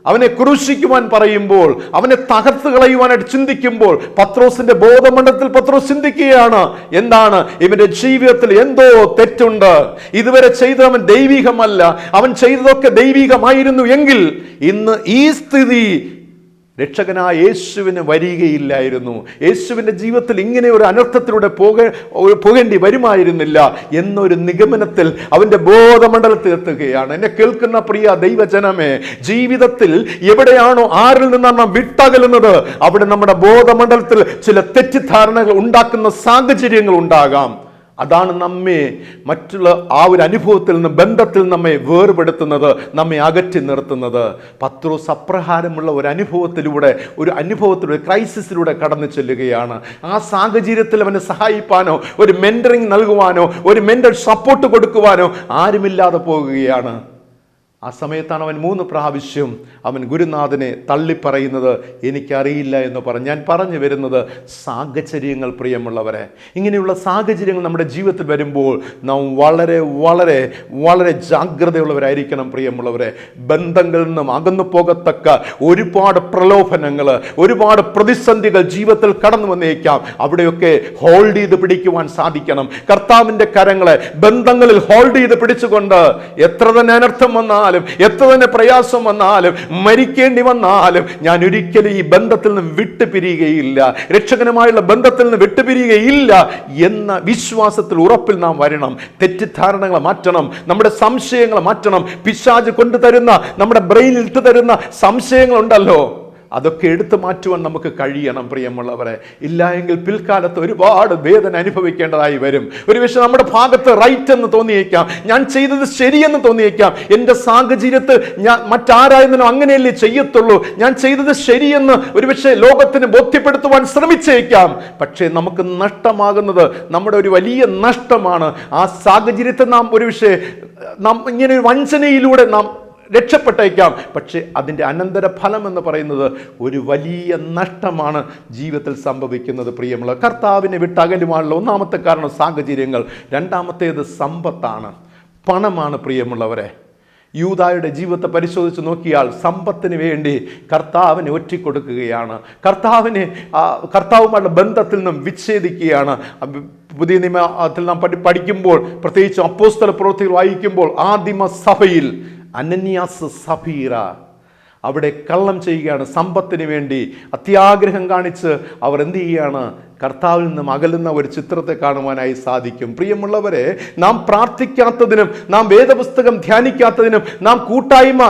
അവനെ ക്രൂശിക്കുവാൻ പറയുമ്പോൾ, അവനെ തകർത്ത് കളയുവാനായിട്ട് ചിന്തിക്കുമ്പോൾ, പത്രോസിന്റെ ബോധമണ്ഡലത്തിൽ പത്രോസ് ചിന്തിക്കുകയാണ്, എന്താണ് ഇവന്റെ ജീവിതത്തിൽ എന്തോ തെറ്റുണ്ട്. ഇതുവരെ ചെയ്തവൻ ദൈവികമല്ല, അവൻ ചെയ്തതൊക്കെ ദൈവികമായിരുന്നു എങ്കിൽ ഇന്ന് ഈ സ്ഥിതി രക്ഷകനായ യേശുവിന് വരികയില്ലായിരുന്നു. യേശുവിൻ്റെ ജീവിതത്തിൽ ഇങ്ങനെ ഒരു അനർത്ഥത്തിലൂടെ പോകേണ്ടി വരുമായിരുന്നില്ല എന്നൊരു നിഗമനത്തിൽ അവൻ്റെ ബോധമണ്ഡലത്തിൽ എത്തുകയാണ്. എന്നെ കേൾക്കുന്ന പ്രിയ ദൈവജനമേ, ജീവിതത്തിൽ എവിടെയാണോ, ആരിൽ നിന്നാണ് നാം വിട്ടകലുന്നത്, അവിടെ നമ്മുടെ ബോധമണ്ഡലത്തിൽ ചില തെറ്റിദ്ധാരണകൾ ഉണ്ടാക്കുന്ന സാഹചര്യങ്ങൾ ഉണ്ടാകാം. അതാണ് നമ്മെ മറ്റുള്ള ആ ഒരു അനുഭവത്തിൽ നിന്ന്, ബന്ധത്തിൽ നമ്മെ വേർപെടുത്തുന്നത്, നമ്മെ അകറ്റി നിർത്തുന്നത്. പത്രോസ് അപ്രകാരമുള്ള ഒരു അനുഭവത്തിലൂടെ ക്രൈസിസിലൂടെ കടന്നു ചെല്ലുകയാണ്. ആ സാഹചര്യത്തിൽ അവനെ സഹായിപ്പാനോ, ഒരു മെന്ററിങ് നൽകുവാനോ, ഒരു മെന്റൽ സപ്പോർട്ട് കൊടുക്കുവാനോ ആരുമില്ലാതെ പോകുകയാണ്. ആ സമയത്താണ് അവൻ 3 പ്രാവശ്യം അവൻ ഗുരുനാഥനെ തള്ളിപ്പറയുന്നത്. എനിക്കറിയില്ല എന്ന് പറഞ്ഞു. ഞാൻ പറഞ്ഞു വരുന്നത് സാഹചര്യങ്ങൾ പ്രിയമുള്ളവരെ, ഇങ്ങനെയുള്ള സാഹചര്യങ്ങൾ നമ്മുടെ ജീവിതത്തിൽ വരുമ്പോൾ നാം വളരെ വളരെ വളരെ ജാഗ്രതയുള്ളവരായിരിക്കണം പ്രിയമുള്ളവരെ. ബന്ധങ്ങളിൽ നിന്നും അകന്നു പോകത്തക്ക ഒരുപാട് പ്രലോഭനങ്ങൾ, ഒരുപാട് പ്രതിസന്ധികൾ ജീവിതത്തിൽ കടന്നു വന്നേക്കാം. അവിടെയൊക്കെ ഹോൾഡ് ചെയ്ത് പിടിക്കുവാൻ സാധിക്കണം. കർത്താവിൻ്റെ കരങ്ങളെ ബന്ധങ്ങളിൽ ഹോൾഡ് ചെയ്ത് പിടിച്ചുകൊണ്ട് എത്ര തന്നെ അനർത്ഥം വന്നാൽ വന്നാലും, എത്ര തന്നെ പ്രയാസം വന്നാലും, മരിക്കേണ്ടി വന്നാലും ഞാൻ ഒരിക്കലും ഈ ബന്ധത്തിൽ നിന്ന് വിട്ടുപിരിയുകയില്ല, രക്ഷകനുമായുള്ള ബന്ധത്തിൽ നിന്ന് വിട്ടുപിരിയുകയില്ല എന്ന വിശ്വാസത്തിൽ, ഉറപ്പിൽ നാം വരണം. തെറ്റിദ്ധാരണകളെ മാറ്റണം, നമ്മുടെ സംശയങ്ങളെ മാറ്റണം. പിശാച് കൊണ്ടുതരുന്ന, നമ്മുടെ ബ്രെയിനിൽ ഇട്ട് തരുന്ന സംശയങ്ങളുണ്ടല്ലോ, അതൊക്കെ എടുത്തു മാറ്റുവാൻ നമുക്ക് കഴിയണം പ്രിയമുള്ളവരെ. ഇല്ല എങ്കിൽ പിൽക്കാലത്ത് ഒരുപാട് വേദന അനുഭവിക്കേണ്ടതായി വരും. ഒരു പക്ഷേ നമ്മുടെ ഭാഗത്ത് റൈറ്റ് എന്ന് തോന്നിയേക്കാം, ഞാൻ ചെയ്തത് ശരിയെന്ന് തോന്നിയേക്കാം, എൻ്റെ സാഹചര്യത്തിൽ ഞാൻ മറ്റാരായിരുന്നോ അങ്ങനെയല്ലേ ചെയ്യത്തുള്ളൂ, ഞാൻ ചെയ്തത് ശരിയെന്ന് ഒരുപക്ഷെ ലോകത്തിന് ബോധ്യപ്പെടുത്തുവാൻ ശ്രമിച്ചേക്കാം. പക്ഷേ നമുക്ക് നഷ്ടമാകുന്നത് നമ്മുടെ ഒരു വലിയ നഷ്ടമാണ്. ആ സാഹചര്യത്തെ നാം ഒരുപക്ഷെ ഇങ്ങനെ ഒരു വഞ്ചനയിലൂടെ നാം രക്ഷപ്പെട്ടേക്കാം. പക്ഷേ അതിൻ്റെ അനന്തരഫലം എന്ന് പറയുന്നത് ഒരു വലിയ നഷ്ടമാണ് ജീവിതത്തിൽ സംഭവിക്കുന്നത്. പ്രിയമുള്ള, കർത്താവിനെ വിട്ടകലുവാനുള്ള ഒന്നാമത്തെ കാരണം സാഹചര്യങ്ങൾ, രണ്ടാമത്തേത് സമ്പത്താണ്, പണമാണ്. പ്രിയമുള്ളവരെ, യൂദായുടെ ജീവിതത്തെ പരിശോധിച്ച് നോക്കിയാൽ സമ്പത്തിന് വേണ്ടി കർത്താവിനെ ഒറ്റിക്കൊടുക്കുകയാണ്, കർത്താവുമായുള്ള ബന്ധത്തിൽ നിന്നും വിച്ഛേദിക്കുകയാണ്. പുതിയ നിയമത്തിൽ നാം പഠിക്കുമ്പോൾ, പ്രത്യേകിച്ച് അപ്പോസ്തല പ്രവൃത്തികൾ വായിക്കുമ്പോൾ, ആദിമ സഭയിൽ അനന്യാസ് സഫീറ അവിടെ കള്ളം ചെയ്യുകയാണ്. സമ്പത്തിന് വേണ്ടി അത്യാഗ്രഹം കാണിച്ച് അവർ എന്ത് ചെയ്യുകയാണ്? കർത്താവിൽ നിന്നും അകലുന്ന ഒരു ചിത്രത്തെ കാണുവാനായി സാധിക്കും. പ്രിയമുള്ളവരെ, നാം പ്രാർത്ഥിക്കാത്തതിനും, നാം വേദപുസ്തകം ധ്യാനിക്കാത്തതിനും, നാം കൂട്ടായ്മ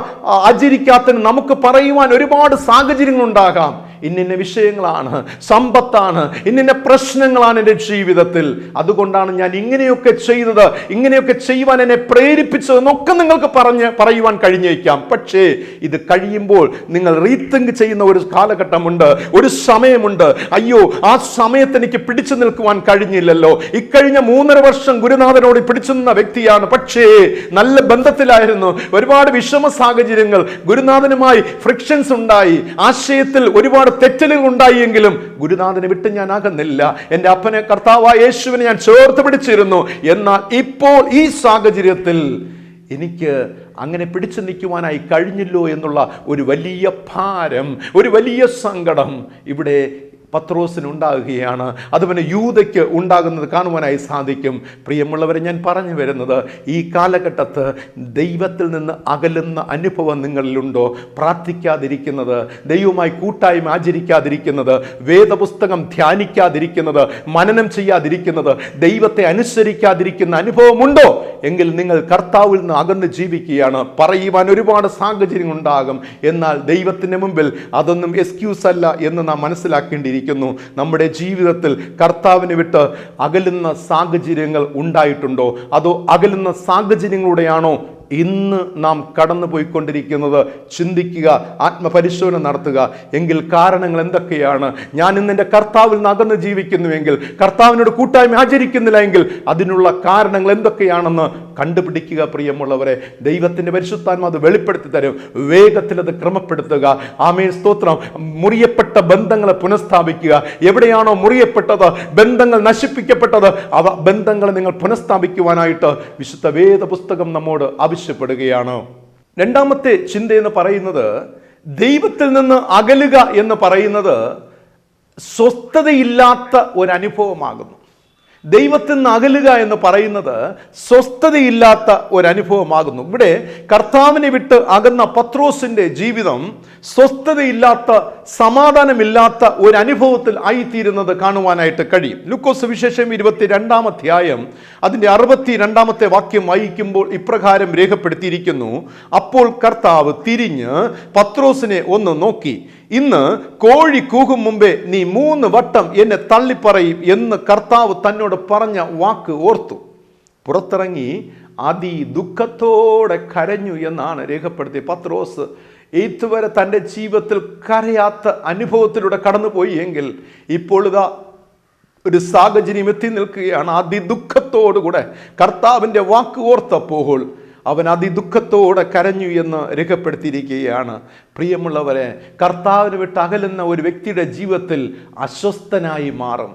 ആചരിക്കാത്തതിനും നമുക്ക് പറയുവാൻ ഒരുപാട് സാഹചര്യങ്ങളുണ്ടാകാം. ഇന്നിന്ന വിഷയങ്ങളാണ്, സമ്പത്താണ്, ഇന്നിന്ന പ്രശ്നങ്ങളാണ് എൻ്റെ ജീവിതത്തിൽ, അതുകൊണ്ടാണ് ഞാൻ ഇങ്ങനെയൊക്കെ ചെയ്തത്, ഇങ്ങനെയൊക്കെ ചെയ്യുവാൻ എന്നെ പ്രേരിപ്പിച്ചതെന്നൊക്കെ നിങ്ങൾക്ക് പറയുവാൻ കഴിഞ്ഞേക്കാം. പക്ഷേ ഇത് കഴിയുമ്പോൾ നിങ്ങൾ റീതിങ്ക് ചെയ്യുന്ന ഒരു കാലഘട്ടമുണ്ട്, ഒരു സമയമുണ്ട്. അയ്യോ, ആ സമയത്ത് എനിക്ക് പിടിച്ചു നിൽക്കുവാൻ കഴിഞ്ഞില്ലല്ലോ. ഇക്കഴിഞ്ഞ 3.5 വർഷം ഗുരുനാഥനോട് പിടിച്ചു നിന്ന വ്യക്തിയാണ്, പക്ഷേ നല്ല ബന്ധത്തിലായിരുന്നു. ഒരുപാട് വിഷമ സാഹചര്യങ്ങൾ, ഗുരുനാഥനുമായി ഫ്രിക്ഷൻസ് ഉണ്ടായി, ആശയത്തിൽ ഒരുപാട് തെറ്റലുകൾ ഉണ്ടായെങ്കിലും ഗുരുനാഥനെ വിട്ട് ഞാൻ ആകുന്നില്ല. എൻ്റെ അപ്പനെ, കർത്താവായ യേശുവിനെ ഞാൻ ചേർത്ത് പിടിച്ചിരുന്നു. എന്നാൽ ഇപ്പോൾ ഈ സാഹചര്യത്തിൽ എനിക്ക് അങ്ങനെ പിടിച്ചു നിൽക്കുവാനായി കഴിഞ്ഞില്ലോ എന്നുള്ള ഒരു വലിയ ഭാരം, ഒരു വലിയ സങ്കടം ഇവിടെ പത്രോസിന് ഉണ്ടാകുകയാണ്. അതുപോലെ യൂദയ്ക്ക് ഉണ്ടാകുന്നത് കാണുവാനായി സാധിക്കും. പ്രിയമുള്ളവരെ, ഞാൻ പറഞ്ഞു വരുന്നത്, ഈ കാലഘട്ടത്ത് ദൈവത്തിൽ നിന്ന് അകലുന്ന അനുഭവം നിങ്ങളിലുണ്ടോ? പ്രാർത്ഥിക്കാതിരിക്കുന്നത്, ദൈവവുമായി കൂട്ടായ്മ ആചരിക്കാതിരിക്കുന്നത്, വേദപുസ്തകം ധ്യാനിക്കാതിരിക്കുന്നത്, മനനം ചെയ്യാതിരിക്കുന്നത്, ദൈവത്തെ അനുസരിക്കാതിരിക്കുന്ന അനുഭവമുണ്ടോ? എങ്കിൽ നിങ്ങൾ കർത്താവിൽ നിന്ന് അകന്ന് ജീവിക്കുകയാണ്. പറയുവാൻ ഒരുപാട് സാഹചര്യങ്ങൾ ഉണ്ടാകും, എന്നാൽ ദൈവത്തിൻ്റെ മുമ്പിൽ അതൊന്നും എക്സ്ക്യൂസ് അല്ല എന്ന് നാം മനസ്സിലാക്കേണ്ടിയിരിക്കുന്നു. നമ്മുടെ ജീവിതത്തിൽ കർത്താവിനെ വിട്ട് അകലുന്ന സാഹചര്യങ്ങൾ ഉണ്ടായിട്ടുണ്ടോ? അതോ അകലുന്ന സാഹചര്യങ്ങളിലൂടെയാണോ ഇന്ന് നാം കടന്നു പോയിക്കൊണ്ടിരിക്കുന്നത്? ചിന്തിക്കുക, ആത്മപരിശോധന നടത്തുക. എങ്കിൽ കാരണങ്ങൾ എന്തൊക്കെയാണ്? ഞാൻ ഇന്ന് എൻ്റെ കർത്താവിൽ നിന്ന് അകന്ന് ജീവിക്കുന്നുവെങ്കിൽ, കർത്താവിനോട് കൂട്ടായ്മ ആചരിക്കുന്നില്ല എങ്കിൽ അതിനുള്ള കാരണങ്ങൾ എന്തൊക്കെയാണെന്ന് കണ്ടുപിടിക്കുക. പ്രിയമുള്ളവരെ, ദൈവത്തിൻ്റെ പരിശുദ്ധാത്മാവ് അത് വെളിപ്പെടുത്തി തരും. വേഗത്തിൽ അത് ക്രമപ്പെടുത്തുക. ആമേൻ, സ്തോത്രം. മുറിയപ്പെട്ട ബന്ധങ്ങളെ പുനഃസ്ഥാപിക്കുക. എവിടെയാണോ മുറിയപ്പെട്ടത്, ബന്ധങ്ങൾ നശിപ്പിക്കപ്പെട്ടത്, അവ ബന്ധങ്ങളെ നിങ്ങൾ പുനഃസ്ഥാപിക്കുവാനായിട്ട് വിശുദ്ധ വേദപുസ്തകം നമ്മോട് ആവശ്യപ്പെടുകയാണ്. രണ്ടാമത്തെ ചിന്ത എന്ന് പറയുന്നത്, ദൈവത്തിൽ നിന്ന് അകലുക എന്ന് പറയുന്നത് സ്വസ്ഥതയില്ലാത്ത ഒരു അനുഭവമാകുന്നു. ദൈവത്തിൽ നിന്ന് അകലുക എന്ന് പറയുന്നത് സ്വസ്ഥതയില്ലാത്ത ഒരനുഭവമാകുന്നു. ഇവിടെ കർത്താവിനെ വിട്ട് അകന്ന പത്രോസിന്റെ ജീവിതം സ്വസ്ഥതയില്ലാത്ത, സമാധാനമില്ലാത്ത ഒരു അനുഭവത്തിൽ ആയിത്തീരുന്നത് കാണുവാനായിട്ട് കഴിയും. ലൂക്കോസ് സുവിശേഷം 22-ാം അധ്യായം അതിൻ്റെ 62-ാമത്തെ വാക്യം വായിക്കുമ്പോൾ ഇപ്രകാരം രേഖപ്പെടുത്തിയിരിക്കുന്നു: അപ്പോൾ കർത്താവ് തിരിഞ്ഞ് പത്രോസിനെ ഒന്ന് നോക്കി, ഇന്ന് കോഴി കൂകും മുമ്പേ നീ 3 വട്ടം എന്നെ തള്ളിപ്പറയും എന്ന് കർത്താവ് തന്നോട് പറഞ്ഞ വാക്ക് ഓർത്തു. പുറത്തിറങ്ങി അതിദുഃഖത്തോടെ കരഞ്ഞു എന്നാണ് രേഖപ്പെടുത്തി. പത്രോസ് ഇതുവരെ തൻ്റെ ജീവിതത്തിൽ കരയാത്ത അനുഭവത്തിലൂടെ കടന്നുപോയി എങ്കിൽ ഇപ്പോൾ ഇതാ ഒരു സാഹചര്യം എത്തി നിൽക്കുകയാണ്. അതിദുഃഖത്തോടുകൂടെ കർത്താവിൻ്റെ വാക്ക് ഓർത്തപ്പോൾ അവൻ അതിദുഃഖത്തോടെ കരഞ്ഞു എന്ന് രേഖപ്പെടുത്തിയിരിക്കുകയാണ്. പ്രിയമുള്ളവരെ, കർത്താവിന് വിട്ട് അകലുന്ന ഒരു വ്യക്തിയുടെ ജീവിതത്തിൽ അസ്വസ്ഥനായി മാറും,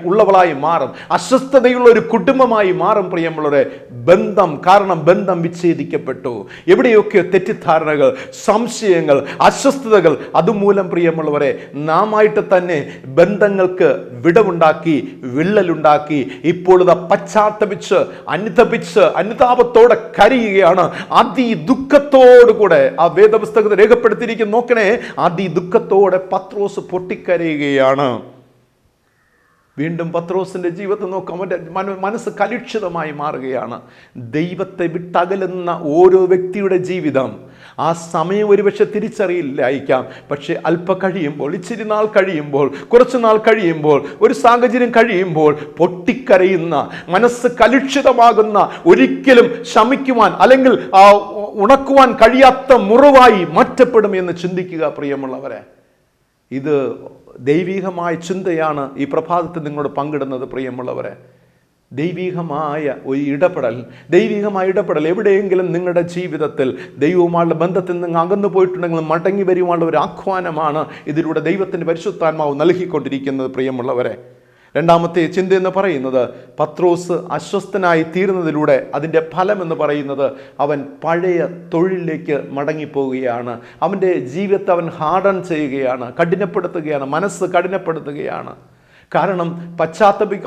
ഉള്ളവളായി മാറും, അസ്വസ്ഥതയുള്ള ഒരു കുടുംബമായി മാറും. പ്രിയമുള്ളവരെ, കാരണം ബന്ധം വിച്ഛേദിക്കപ്പെട്ടു. എവിടെയൊക്കെ തെറ്റിദ്ധാരണകൾ, സംശയങ്ങൾ, അസ്വസ്ഥതകൾ, അതുമൂലം പ്രിയമുള്ളവരെ നാമായിട്ട് തന്നെ ബന്ധങ്ങൾക്ക് വിടവുണ്ടാക്കി, വിള്ളലുണ്ടാക്കി. ഇപ്പോൾ ഇത് പശ്ചാത്തപിച്ച് അനുതാപത്തോടെ കരയുകയാണ്. ദുഃഖത്തോടുകൂടെ ആ വേദപുസ്തകത്തിൽ രേഖപ്പെടുത്തിയിരിക്കും. നോക്കണേ, ദുഃഖത്തോടെ പത്രോസ് പൊട്ടിക്കരയുകയാണ്. വീണ്ടും പത്രോസിന്റെ ജീവിതത്തിൽ നോക്കാം, അവൻ്റെ മനസ്സ് കലുഷിതമായി മാറുകയാണ്. ദൈവത്തെ വിട്ടകലുന്ന ഓരോ വ്യക്തിയുടെ ജീവിതം ആ സമയം ഒരുപക്ഷെ തിരിച്ചറിയില്ലായിരിക്കാം. പക്ഷെ അല്പം കഴിയുമ്പോൾ, ഇച്ചിരി നാൾ കഴിയുമ്പോൾ, കുറച്ചു നാൾ കഴിയുമ്പോൾ, ഒരു സാഹചര്യം കഴിയുമ്പോൾ പൊട്ടിക്കരയുന്ന, മനസ്സ് കലുഷിതമാകുന്ന, ഒരിക്കലും ശമിക്കുവാൻ അല്ലെങ്കിൽ ഉണക്കുവാൻ കഴിയാത്ത മുറിവായി മാറ്റപ്പെടും എന്ന് ചിന്തിക്കുക. പ്രിയമുള്ളവരെ, ഇത് ദൈവികമായ ചിന്തയാണ് ഈ പ്രഭാതത്തിൽ നിങ്ങളോട് പങ്കിടുന്നത്. പ്രിയമുള്ളവരെ, ദൈവികമായ ഇടപെടൽ എവിടെയെങ്കിലും നിങ്ങളുടെ ജീവിതത്തിൽ ദൈവവുമായുള്ള ബന്ധത്തിൽ നിന്ന് അകന്നു പോയിട്ടുണ്ടെങ്കിൽ മടങ്ങി വരുവാനുള്ള ഒരു ആഹ്വാനമാണ് ഇതിലൂടെ ദൈവത്തിൻ്റെ പരിശുദ്ധാത്മാവ് നൽകിക്കൊണ്ടിരിക്കുന്നത്. പ്രിയമുള്ളവരെ, രണ്ടാമത്തെ ചിന്ത എന്ന് പറയുന്നത്, പത്രോസ് അസ്വസ്ഥനായി തീരുന്നതിലൂടെ അതിൻ്റെ ഫലം എന്ന് പറയുന്നത് അവൻ പഴയ തൊഴിലിലേക്ക് മടങ്ങിപ്പോവുകയാണ്. അവൻ്റെ ജീവിതത്തെ അവൻ ഹാർഡൻ ചെയ്യുകയാണ്, കഠിനപ്പെടുത്തുകയാണ്, മനസ്സ് കഠിനപ്പെടുത്തുകയാണ്. കാരണം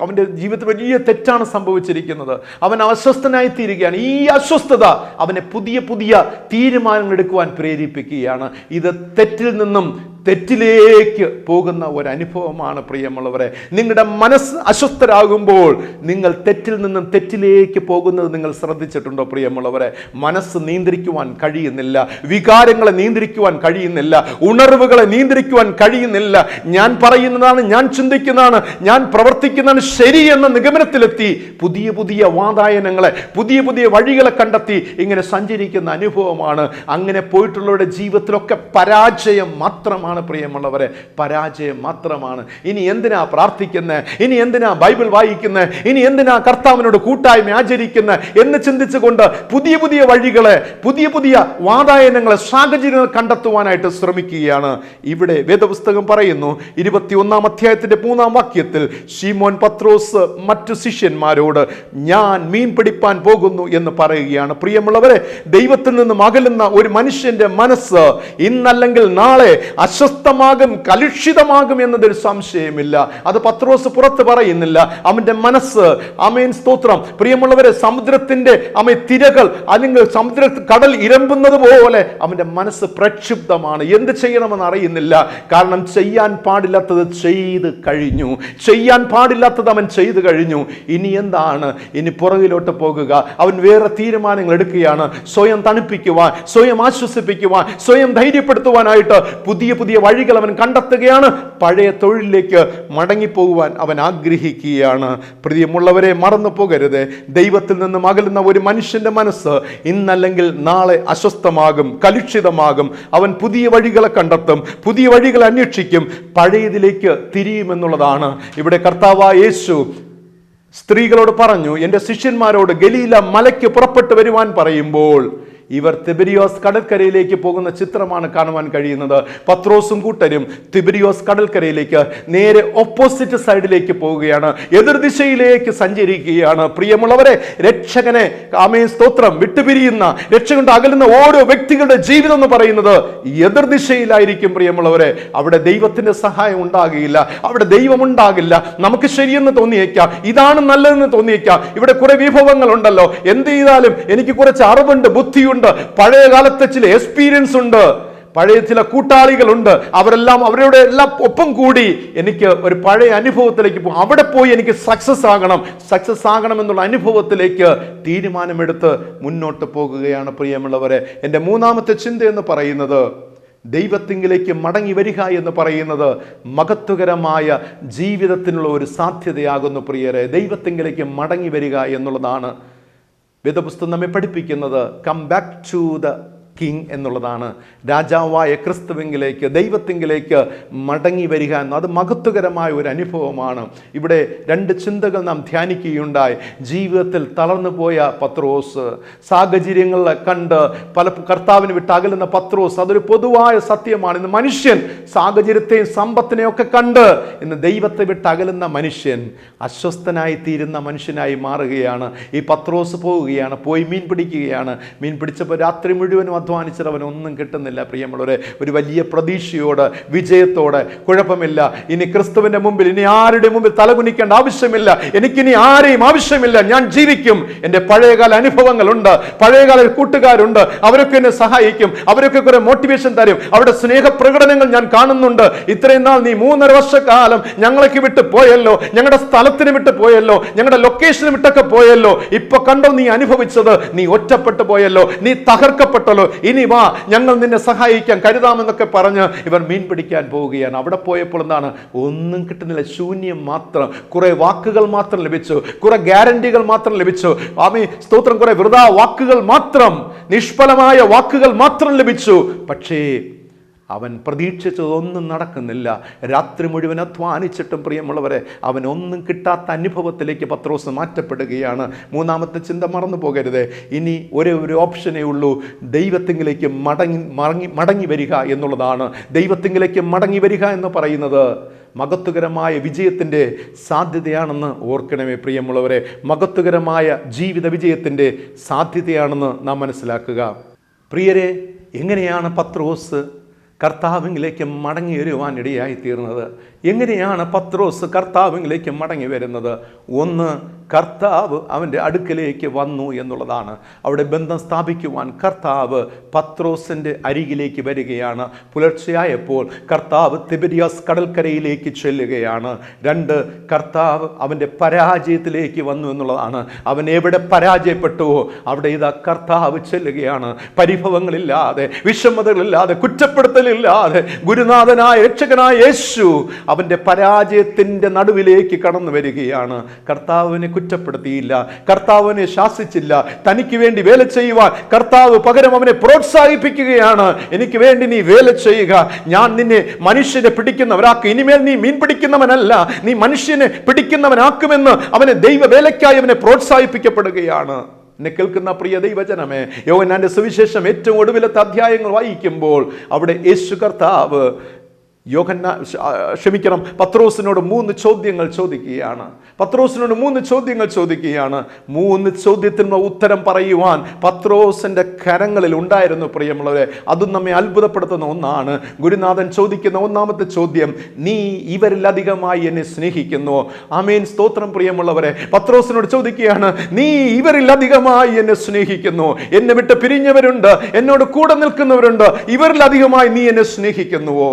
അവൻ്റെ ജീവിതത്തിൽ വലിയ തെറ്റാണ് സംഭവിച്ചിരിക്കുന്നത്. അവൻ അസ്വസ്ഥനായി തീരുകയാണ്. ഈ അസ്വസ്ഥത അവനെ പുതിയ പുതിയ തീരുമാനങ്ങൾ എടുക്കുവാൻ പ്രേരിപ്പിക്കുകയാണ്. ഇത് തെറ്റിൽ നിന്നും തെറ്റിലേക്ക് പോകുന്ന ഒരനുഭവമാണ്. പ്രിയമുള്ളവരെ, നിങ്ങളുടെ മനസ്സ് അസ്വസ്ഥരാകുമ്പോൾ നിങ്ങൾ തെറ്റിൽ നിന്നും തെറ്റിലേക്ക് പോകുന്നത് നിങ്ങൾ ശ്രദ്ധിച്ചിട്ടുണ്ടോ? പ്രിയമുള്ളവരെ, മനസ്സ് നിയന്ത്രിക്കുവാൻ കഴിയുന്നില്ല, വികാരങ്ങളെ നിയന്ത്രിക്കുവാൻ കഴിയുന്നില്ല, ഉണർവുകളെ നിയന്ത്രിക്കുവാൻ കഴിയുന്നില്ല. ഞാൻ പറയുന്നതാണ്, ഞാൻ ചിന്തിക്കുന്നതാണ്, ഞാൻ പ്രവർത്തിക്കുന്നതാണ് ശരി എന്ന നിഗമനത്തിലെത്തി പുതിയ പുതിയ വാതായനങ്ങളെ, പുതിയ പുതിയ വഴികളെ കണ്ടെത്തി ഇങ്ങനെ സഞ്ചരിക്കുന്ന അനുഭവമാണ്. അങ്ങനെ പോയിട്ടുള്ളവരുടെ ജീവിതത്തിലൊക്കെ പരാജയം മാത്രമാണ്. പ്രിയമുള്ളവരെ, പരാജയം മാത്രമാണ്. ഇനി എന്തിനാ പ്രാർത്ഥിക്കുന്നത്, ഇനി എന്തിനാ ബൈബിൾ വായിക്കുന്നത്, ഇനി എന്തിനാ കർത്താവിനോട് കൂട്ടായ്മ ആചരിക്കുന്നത് എന്ന് ചിന്തിച്ചുകൊണ്ട് പുതിയ പുതിയ വഴികളെ, പുതിയ പുതിയ വാതായനങ്ങളെ, സാഹചര്യങ്ങൾ കണ്ടെത്തുവാനായിട്ട് ശ്രമിക്കുകയാണ്. ഇവിടെ വേദപുസ്തകം പറയുന്നു, 21-ാം അധ്യായത്തിന്റെ 3-ാം വാക്യത്തിൽ, ശീമോൻ പത്രോസ് മറ്റു ശിഷ്യന്മാരോട് ഞാൻ മീൻ പിടിപ്പാൻ പോകുന്നു എന്ന് പറയുകയാണ്. പ്രിയമുള്ളവരെ, ദൈവത്തിൽ നിന്നും അകലുന്ന ഒരു മനുഷ്യന്റെ മനസ്സ് ഇന്നല്ലെങ്കിൽ നാളെ അസ്വസ്ഥമാകും, കലുഷിതമാകും എന്നതൊരു സംശയമില്ല. അത് പത്രോസ് പുറത്ത് പറയുന്നില്ല. അവന്റെ മനസ്സ്, ആമേൻ സ്തോത്രം, പ്രിയമുള്ളവരെ, സമുദ്രത്തിന്റെ തിരകൾ അല്ലെങ്കിൽ കടൽ ഇരമ്പുന്നത് പോലെ അവന്റെ മനസ്സ് പ്രക്ഷുബ്ധമാണ്. എന്ത് ചെയ്യണമെന്ന് അറിയുന്നില്ല. കാരണം ചെയ്യാൻ പാടില്ലാത്തത് ചെയ്ത് കഴിഞ്ഞു, ചെയ്യാൻ പാടില്ലാത്തത് അവൻ ചെയ്തു കഴിഞ്ഞു. ഇനി എന്താണ്? ഇനി പുറകിലോട്ട് പോകുക. അവൻ വേറെ തീരുമാനങ്ങൾ എടുക്കുകയാണ്. സ്വയം തണുപ്പിക്കുവാൻ, സ്വയം ആശ്വസിപ്പിക്കുവാൻ, സ്വയം ധൈര്യപ്പെടുത്തുവാനായിട്ട് പുതിയ പുതിയ വഴികൾ അവൻ കണ്ടെത്തുകയാണ്. പഴയ തൊഴിലിലേക്ക് മടങ്ങിപ്പോകുവാൻ അവൻ ആഗ്രഹിക്കുകയാണ്. പ്രിയമുള്ളവരെ, മറന്നു പോകരുത്, ദൈവത്തിൽ നിന്നും അകലുന്ന ഒരു മനുഷ്യന്റെ മനസ്സ് ഇന്നല്ലെങ്കിൽ നാളെ അസ്വസ്ഥമാകും, കലുഷിതമാകും. അവൻ പുതിയ വഴികളെ കണ്ടെത്തും, പുതിയ വഴികളെ അന്വേഷിക്കും, പഴയതിലേക്ക് തിരിയുമെന്നുള്ളതാണ്. ഇവിടെ കർത്താവായ യേശു സ്ത്രീകളോട് പറഞ്ഞു, എൻ്റെ ശിഷ്യന്മാരോട് ഗലീല മലയ്ക്ക് പുറപ്പെട്ടു വരുവാൻ പറയുമ്പോൾ ഇവർ തിബരിയോസ് കടൽക്കരയിലേക്ക് പോകുന്ന ചിത്രമാണ് കാണുവാൻ കഴിയുന്നത്. പത്രോസും കൂട്ടരും തിബരിയോസ് കടൽക്കരയിലേക്ക് നേരെ ഓപ്പോസിറ്റ് സൈഡിലേക്ക് പോവുകയാണ്, എതിർദിശയിലേക്ക് സഞ്ചരിക്കുകയാണ്. പ്രിയമുള്ളവരെ, രക്ഷകനെ, ആമേൻ സ്തോത്രം, വിട്ടുപിരിയുന്ന, രക്ഷകൊണ്ട് അകലുന്ന ഓരോ വ്യക്തികളുടെ ജീവിതം എന്ന് പറയുന്നത് എതിർദിശയിലായിരിക്കും. പ്രിയമുള്ളവരെ, അവിടെ ദൈവത്തിന്റെ സഹായം ഉണ്ടാകുകയില്ല, അവിടെ ദൈവം ഉണ്ടാകില്ല. നമുക്ക് ശരിയെന്ന് തോന്നിയേക്കാം, ഇതാണ് നല്ലതെന്ന് തോന്നിയേക്കാം, ഇവിടെ കുറെ വിഭവങ്ങൾ ഉണ്ടല്ലോ, എന്ത് ചെയ്താലും എനിക്ക് കുറച്ച് അറിവുണ്ട്, ബുദ്ധിയുണ്ട്, പഴയ കാലത്തെ ചില എക്സ്പീരിയൻസ് ഉണ്ട്, പഴയ ചില കൂട്ടാളികളുണ്ട്, അവരുടെ എല്ലാം ഒപ്പം കൂടി എനിക്ക് ഒരു പഴയ അനുഭവത്തിലേക്ക് പോകും, അവിടെ പോയി എനിക്ക് സക്സസ് ആകണം എന്നുള്ള അനുഭവത്തിലേക്ക് തീരുമാനമെടുത്ത് മുന്നോട്ട് പോകുകയാണ്. പ്രിയമുള്ളവരെ, എൻ്റെ മൂന്നാമത്തെ ചിന്ത എന്ന് പറയുന്നത്, ദൈവത്തിങ്കിലേക്ക് മടങ്ങി വരിക എന്ന് പറയുന്നത് മഹത്വകരമായ ജീവിതത്തിനുള്ള ഒരു സാധ്യതയാകുന്നു. പ്രിയരെ, ദൈവത്തിങ്കിലേക്ക് മടങ്ങി വരിക എന്നുള്ളതാണ് വേദപുസ്തകം നമ്മെ പഠിപ്പിക്കുന്നത്. Come back to the king എന്നുള്ളതാണ്. രാജാവായ ക്രിസ്തുവിങ്കിലേക്ക്, ദൈവത്തിങ്കിലേക്ക് മടങ്ങി വരിക എന്ന്, അത് മഹത്വകരമായ ഒരു അനുഭവമാണ്. ഇവിടെ രണ്ട് ചിന്തകൾ നാം ധ്യാനിക്കുകയുണ്ടായി. ജീവിതത്തിൽ തളർന്നു പോയ പത്രോസ്, സാഹചര്യങ്ങളെ കണ്ട് പല കർത്താവിന് വിട്ട് അകലുന്ന പത്രോസ്, അതൊരു പൊതുവായ സത്യമാണ്. ഇന്ന് മനുഷ്യൻ സാഹചര്യത്തെയും സമ്പത്തിനെയും ഒക്കെ കണ്ട് ഇന്ന് ദൈവത്തെ വിട്ട് അകലുന്ന മനുഷ്യൻ അസ്വസ്ഥനായി തീരുന്ന മനുഷ്യനായി മാറുകയാണ്. ഈ പത്രോസ് പോവുകയാണ്, പോയി മീൻ പിടിക്കുകയാണ്. മീൻ പിടിച്ചപ്പോൾ രാത്രി മുഴുവനും അധ്വാനിച്ചിട്ട് അവനൊന്നും കിട്ടുന്നില്ല. പ്രിയമുള്ളവരെ, ഒരു വലിയ പ്രതീക്ഷയോടെ, വിജയത്തോടെ, കുഴപ്പമില്ല, ഇനി ക്രിസ്തുവിന്റെ മുമ്പിൽ, ഇനി ആരുടെ മുമ്പിൽ തലകുനിക്കേണ്ട ആവശ്യമില്ല, എനിക്കിനി ആരെയും ആവശ്യമില്ല, ഞാൻ ജീവിക്കും. എൻ്റെ പഴയകാല അനുഭവങ്ങളുണ്ട്, പഴയകാല കൂട്ടുകാരുണ്ട്, അവരൊക്കെ എന്നെ സഹായിക്കും, അവരൊക്കെ കുറെ മോട്ടിവേഷൻ തരും, അവരുടെ സ്നേഹപ്രകടനങ്ങൾ ഞാൻ കാണുന്നുണ്ട്. ഇത്രയും നാൾ നീ 3.5 വർഷക്കാലം ഞങ്ങളൊക്കെ വിട്ട് പോയല്ലോ, ഞങ്ങളുടെ സ്ഥലത്തിന് വിട്ട് പോയല്ലോ, ഞങ്ങളുടെ ലൊക്കേഷന് വിട്ടൊക്കെ പോയല്ലോ, ഇപ്പൊ കണ്ടോ നീ അനുഭവിച്ചത്, നീ ഒറ്റപ്പെട്ടു പോയല്ലോ, നീ തകർക്കപ്പെട്ടല്ലോ, ഇനി വാ, ഞങ്ങൾ നിന്നെ സഹായിക്കാൻ കരുതാമെന്നൊക്കെ പറഞ്ഞ് ഇവർ മീൻ പിടിക്കാൻ പോവുകയാണ്. അവിടെ പോയപ്പോൾ എന്താണ്? ഒന്നും കിട്ടുന്നില്ല, ശൂന്യം മാത്രം. കുറെ വാക്കുകൾ മാത്രം ലഭിച്ചു, കുറെ ഗ്യാരണ്ടികൾ മാത്രം ലഭിച്ചു. ആമേൻ, സ്തോത്രം. കുറെ വൃഥാ വാക്കുകൾ മാത്രം, നിഷ്ഫലമായ വാക്കുകൾ മാത്രം ലഭിച്ചു. പക്ഷേ അവൻ പ്രതീക്ഷിച്ചതൊന്നും നടക്കുന്നില്ല. രാത്രി മുഴുവൻ അധ്വാനിച്ചിട്ടും പ്രിയമുള്ളവരെ, അവൻ ഒന്നും കിട്ടാത്ത അനുഭവത്തിലേക്ക് പത്രോസ് മാറ്റപ്പെടുകയാണ്. മൂന്നാമത്തെ ചിന്ത മറന്നു പോകരുത്. ഇനി ഒരേ ഒരു ഓപ്ഷനേ ഉള്ളൂ, ദൈവത്തിങ്കിലേക്ക് മടങ്ങി വരിക എന്നുള്ളതാണ്. ദൈവത്തിങ്കിലേക്ക് മടങ്ങി വരിക എന്ന് പറയുന്നത് മഹത്വകരമായ വിജയത്തിൻ്റെ സാധ്യതയാണെന്ന് ഓർക്കണമേ പ്രിയമുള്ളവരെ. മഹത്വകരമായ ജീവിത വിജയത്തിൻ്റെ സാധ്യതയാണെന്ന് നാം മനസ്സിലാക്കുക. പ്രിയരെ, എങ്ങനെയാണ് പത്രോസ് കർത്താവിലേക്ക് മടങ്ങി വരുവാൻ ഇടയായി തീർന്നത്? എങ്ങനെയാണ് പത്രോസ് കർത്താവിലേക്ക് മടങ്ങി വരുന്നത്? ഒന്ന്, കർത്താവ് അവൻ്റെ അടുക്കലേക്ക് വന്നു എന്നുള്ളതാണ്. അവിടെ ബന്ധം സ്ഥാപിക്കുവാൻ കർത്താവ് പത്രോസിൻ്റെ അരികിലേക്ക് വരികയാണ്. പുലർച്ചെയായപ്പോൾ കർത്താവ് തിബരിയാസ് കടൽക്കരയിലേക്ക് ചെല്ലുകയാണ്. 2, കർത്താവ് അവൻ്റെ പരാജയത്തിലേക്ക് വന്നു എന്നുള്ളതാണ്. അവൻ എവിടെ പരാജയപ്പെട്ടുവോ അവിടെ ഇതാ കർത്താവ് ചെല്ലുകയാണ്. പരിഭവങ്ങളില്ലാതെ, വിഷമതകളില്ലാതെ, കുറ്റപ്പെടുത്തലില്ലാതെ ഗുരുനാഥനായ രക്ഷകനായ യേശു അവൻ്റെ പരാജയത്തിൻ്റെ നടുവിലേക്ക് കടന്നു വരികയാണ്. കർത്താവിനെ കുറ്റപ്പെടുത്തിയില്ല, കർത്താവിനെ ശാസിച്ചില്ല. തനിക്ക് വേണ്ടി വേല ചെയ്യുവാൻ കർത്താവ് പകരം അവനെ പ്രോത്സാഹിപ്പിക്കുകയാണ്. എനിക്ക് വേണ്ടി നീ വേല ചെയ്യുക, ഞാൻ നിന്നെ മനുഷ്യനെ പിടിക്കുന്നവരാക്കും. ഇനിമേൽ നീ മീൻ പിടിക്കുന്നവനല്ല, നീ മനുഷ്യനെ പിടിക്കുന്നവനാക്കുമെന്ന് അവനെ ദൈവവേലയ്ക്കായി അവനെ പ്രോത്സാഹിപ്പിക്കപ്പെടുകയാണ്. എന്നെ കേൾക്കുന്ന പ്രിയ ദൈവജനമേ, യോഹന്നാന്റെ സുവിശേഷം ഏറ്റവും ഒടുവിലത്തെ അധ്യായങ്ങൾ വായിക്കുമ്പോൾ അവിടെ യേശു കർത്താവ് പത്രോസിനോട് 3 ചോദ്യങ്ങൾ ചോദിക്കുകയാണ്. 3 ചോദ്യത്തിനുള്ള ഉത്തരം പറയുവാൻ പത്രോസിന്റെ കരങ്ങളിൽ ഉണ്ടായിരുന്നു പ്രിയമുള്ളവരെ. അതും നമ്മെ അത്ഭുതപ്പെടുത്തുന്ന ഒന്നാണ്. ഗുരുനാഥൻ ചോദിക്കുന്ന ഒന്നാമത്തെ ചോദ്യം, നീ ഇവരിലധികമായി എന്നെ സ്നേഹിക്കുന്നുവോ? ആമേൻ, സ്തോത്രം. പ്രിയമുള്ളവരെ, പത്രോസിനോട് ചോദിക്കുകയാണ്, നീ ഇവരിലധികമായി എന്നെ സ്നേഹിക്കുന്നുവോ? എന്നെ വിട്ട് പിരിഞ്ഞവരുണ്ട്, എന്നോട് കൂടെ നിൽക്കുന്നവരുണ്ട്, ഇവരിലധികമായി നീ എന്നെ സ്നേഹിക്കുന്നുവോ?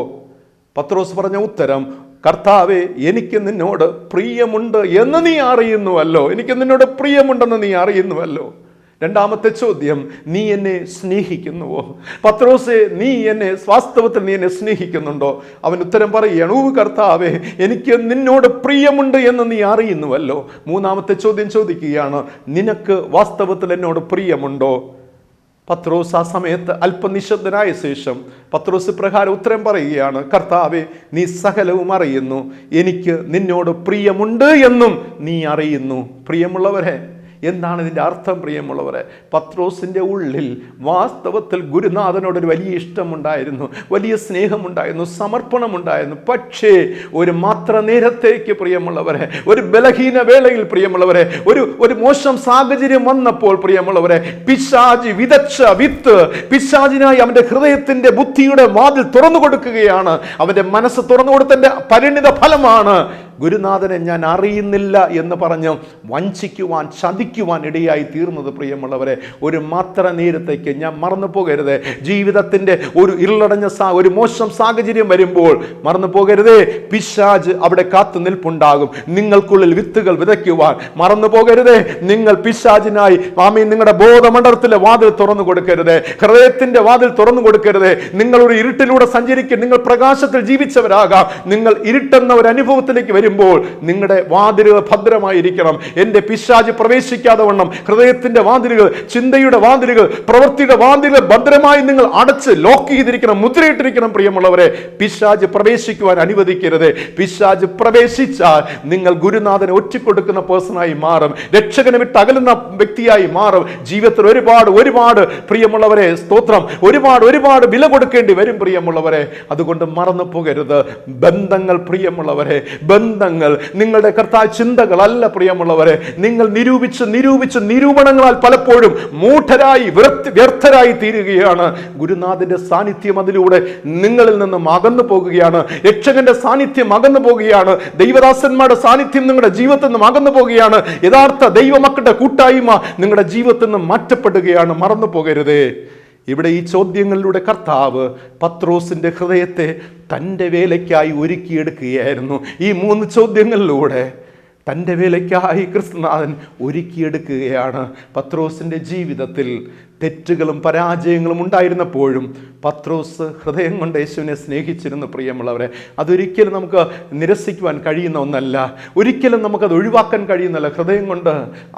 പത്രോസ് പറഞ്ഞ ഉത്തരം, കർത്താവേ, എനിക്ക് നിന്നോട് പ്രിയമുണ്ട് എന്ന് നീ അറിയുന്നുവല്ലോ, എനിക്ക് നിന്നോട് പ്രിയമുണ്ടെന്ന് നീ അറിയുന്നുവല്ലോ. രണ്ടാമത്തെ ചോദ്യം, നീ എന്നെ സ്നേഹിക്കുന്നുവോ? പത്രോസേ, നീ എന്നെ വാസ്തവത്തിൽ നീ എന്നെ സ്നേഹിക്കുന്നുണ്ടോ? അവൻ ഉത്തരം പറയുകയാണ്, കർത്താവേ, എനിക്ക് നിന്നോട് പ്രിയമുണ്ട് എന്ന് നീ അറിയുന്നുവല്ലോ. മൂന്നാമത്തെ ചോദ്യം ചോദിക്കുകയാണ്, നിനക്ക് വാസ്തവത്തിൽ എന്നോട് പ്രിയമുണ്ടോ? പത്രോസ് ആ സമയത്ത് അല്പം നിശബ്ദനായ ശേഷം പത്രോസ് പ്രകാരം ഉത്തരം പറയുകയാണ്, കർത്താവേ, നീ സകലവും അറിയുന്നു, എനിക്ക് നിന്നോട് പ്രിയമുണ്ട് എന്നും നീ അറിയുന്നു. പ്രിയമുള്ളവരെ, എന്താണ് ഇതിൻ്റെ അർത്ഥം പ്രിയമുള്ളവരെ? പത്രോസിൻ്റെ ഉള്ളിൽ വാസ്തവത്തിൽ ഗുരുനാഥനോടൊരു വലിയ ഇഷ്ടമുണ്ടായിരുന്നു, വലിയ സ്നേഹമുണ്ടായിരുന്നു, സമർപ്പണമുണ്ടായിരുന്നു. പക്ഷേ ഒരു മാത്ര നേരത്തേക്ക് പ്രിയമുള്ളവരെ, ഒരു ബലഹീന വേളയിൽ പ്രിയമുള്ളവരെ, ഒരു മോശം സാഹചര്യം വന്നപ്പോൾ പ്രിയമുള്ളവരെ, പിശാചി വിതച്ച വിത്ത് പിശാചിനായി അവൻ്റെ ഹൃദയത്തിൻ്റെ ബുദ്ധിയുടെ വാതിൽ തുറന്നു കൊടുക്കുകയാണ്. അവൻ്റെ മനസ്സ് തുറന്നു കൊടുത്തതിൻ്റെ പരിണിത ഫലമാണ് ഗുരുനാഥനെ ഞാൻ അറിയുന്നില്ല എന്ന് പറഞ്ഞ് വഞ്ചിക്കുവാൻ, ചതിക്കുവാൻ ഇടയായി തീർന്നത്. പ്രിയമുള്ളവരെ, ഒരു മാത്ര നേരത്തേക്ക് ഞാൻ മറന്നു പോകരുത്. ജീവിതത്തിൻ്റെ ഒരു ഇരുളടഞ്ഞ ഒരു മോശം സാഹചര്യം വരുമ്പോൾ മറന്നു പോകരുതേ, പിശാച് അവിടെ കാത്തു നിൽപ്പുണ്ടാകും നിങ്ങൾക്കുള്ളിൽ വിത്തുകൾ വിതയ്ക്കുവാൻ. മറന്നു പോകരുതേ, നിങ്ങൾ പിശാചിനായി നിങ്ങളുടെ ബോധമണ്ഡലത്തിലെ വാതിൽ തുറന്നു കൊടുക്കരുത്, ഹൃദയത്തിന്റെ വാതിൽ തുറന്നു കൊടുക്കരുത്. നിങ്ങൾ ഒരു ഇരുട്ടിലൂടെ സഞ്ചരിക്കും, നിങ്ങൾ പ്രകാശത്തിൽ ജീവിച്ചവരാകാം. നിങ്ങൾ ഇരുട്ടെന്ന ഒരു അനുഭവത്തിലേക്ക് വരുമ്പോൾ നിങ്ങളുടെ വാതിലുകൾ ഭദ്രമായിരിക്കണം. എൻ്റെ പിശാച് പ്രവേശിക്കാതെ വണ്ണം ഹൃദയത്തിന്റെ വാതിലുകൾ, ചിന്തയുടെ വാതിലുകൾ, പ്രവൃത്തിയുടെ വാതിലുകൾ ഭദ്രമായി നിങ്ങൾ അടച്ച് ലോക്ക് ചെയ്തിരിക്കണം, മുദ്രയിട്ടിരിക്കണം. പ്രിയമുള്ളവരെ, പിശാച് പ്രവേശിക്കുവാൻ അനുവദിക്കരുത്. പിശാച് പ്രവേശിച്ചാൽ നിങ്ങൾ ഗുരുനാഥനെ ഒറ്റിക്കൊടുക്കുന്ന പേഴ്സണായി മാറും, രക്ഷകനെ വിട്ട് അകലുന്ന വ്യക്തിയായി മാറും. ജീവിതത്തിൽ ഒരുപാട് പ്രിയമുള്ളവരെ, സ്തോത്രം, ഒരുപാട് വില കൊടുക്കേണ്ടി വരും പ്രിയമുള്ളവരെ. അതുകൊണ്ട് മറന്നു പോകരുത്. ബന്ധങ്ങൾ പ്രിയമുള്ളവരെ, ബന്ധങ്ങൾ നിങ്ങളുടെ കർത്താവ് ചിന്തകളല്ല പ്രിയമുള്ളവരെ. നിങ്ങൾ നിരൂപിച്ച് നിരൂപണങ്ങളാൽ പലപ്പോഴും മൂഢരായി വ്യർത്ഥരായി തീരുകയാണ്. ഗുരുനാഥന്റെ സാന്നിധ്യം അതിലൂടെ നിങ്ങളിൽ നിന്നും അകന്നു പോകുകയാണ്. രക്ഷകന്റെ സാന്നിധ്യം അകന്നു പോകുകയാണ്. ദൈവദാസന്മാരുടെ സാന്നിധ്യം നിങ്ങളുടെ ജീവിതത്തിൽ നിന്നും അകന്നു പോകുകയാണ്. യഥാർത്ഥ ദൈവമക്കളുടെ കൂട്ടായ്മ നിങ്ങളുടെ ജീവിതത്തിൽ നിന്നും മാറ്റപ്പെടുകയാണ്. മറന്നു പോകരുതേ. ഇവിടെ ഈ ചോദ്യങ്ങളിലൂടെ കർത്താവ് പത്രോസിന്റെ ഹൃദയത്തെ തൻ്റെ വേലയ്ക്കായി ഒരുക്കിയെടുക്കുകയായിരുന്നു. ഈ 3 ചോദ്യങ്ങളിലൂടെ തൻ്റെ വേലയ്ക്കായി ക്രിസ്തുനാഥൻ ഒരുക്കിയെടുക്കുകയാണ്. പത്രോസിൻ്റെ ജീവിതത്തിൽ തെറ്റുകളും പരാജയങ്ങളും ഉണ്ടായിരുന്നപ്പോഴും പത്രോസ് ഹൃദയം കൊണ്ട് യേശുവിനെ സ്നേഹിച്ചിരുന്നു. പ്രിയമുള്ളവരെ, അതൊരിക്കലും നമുക്ക് നിരസിക്കുവാൻ കഴിയുന്ന ഒന്നല്ല, ഒരിക്കലും നമുക്കത് ഒഴിവാക്കാൻ കഴിയുന്നല്ല. ഹൃദയം കൊണ്ട്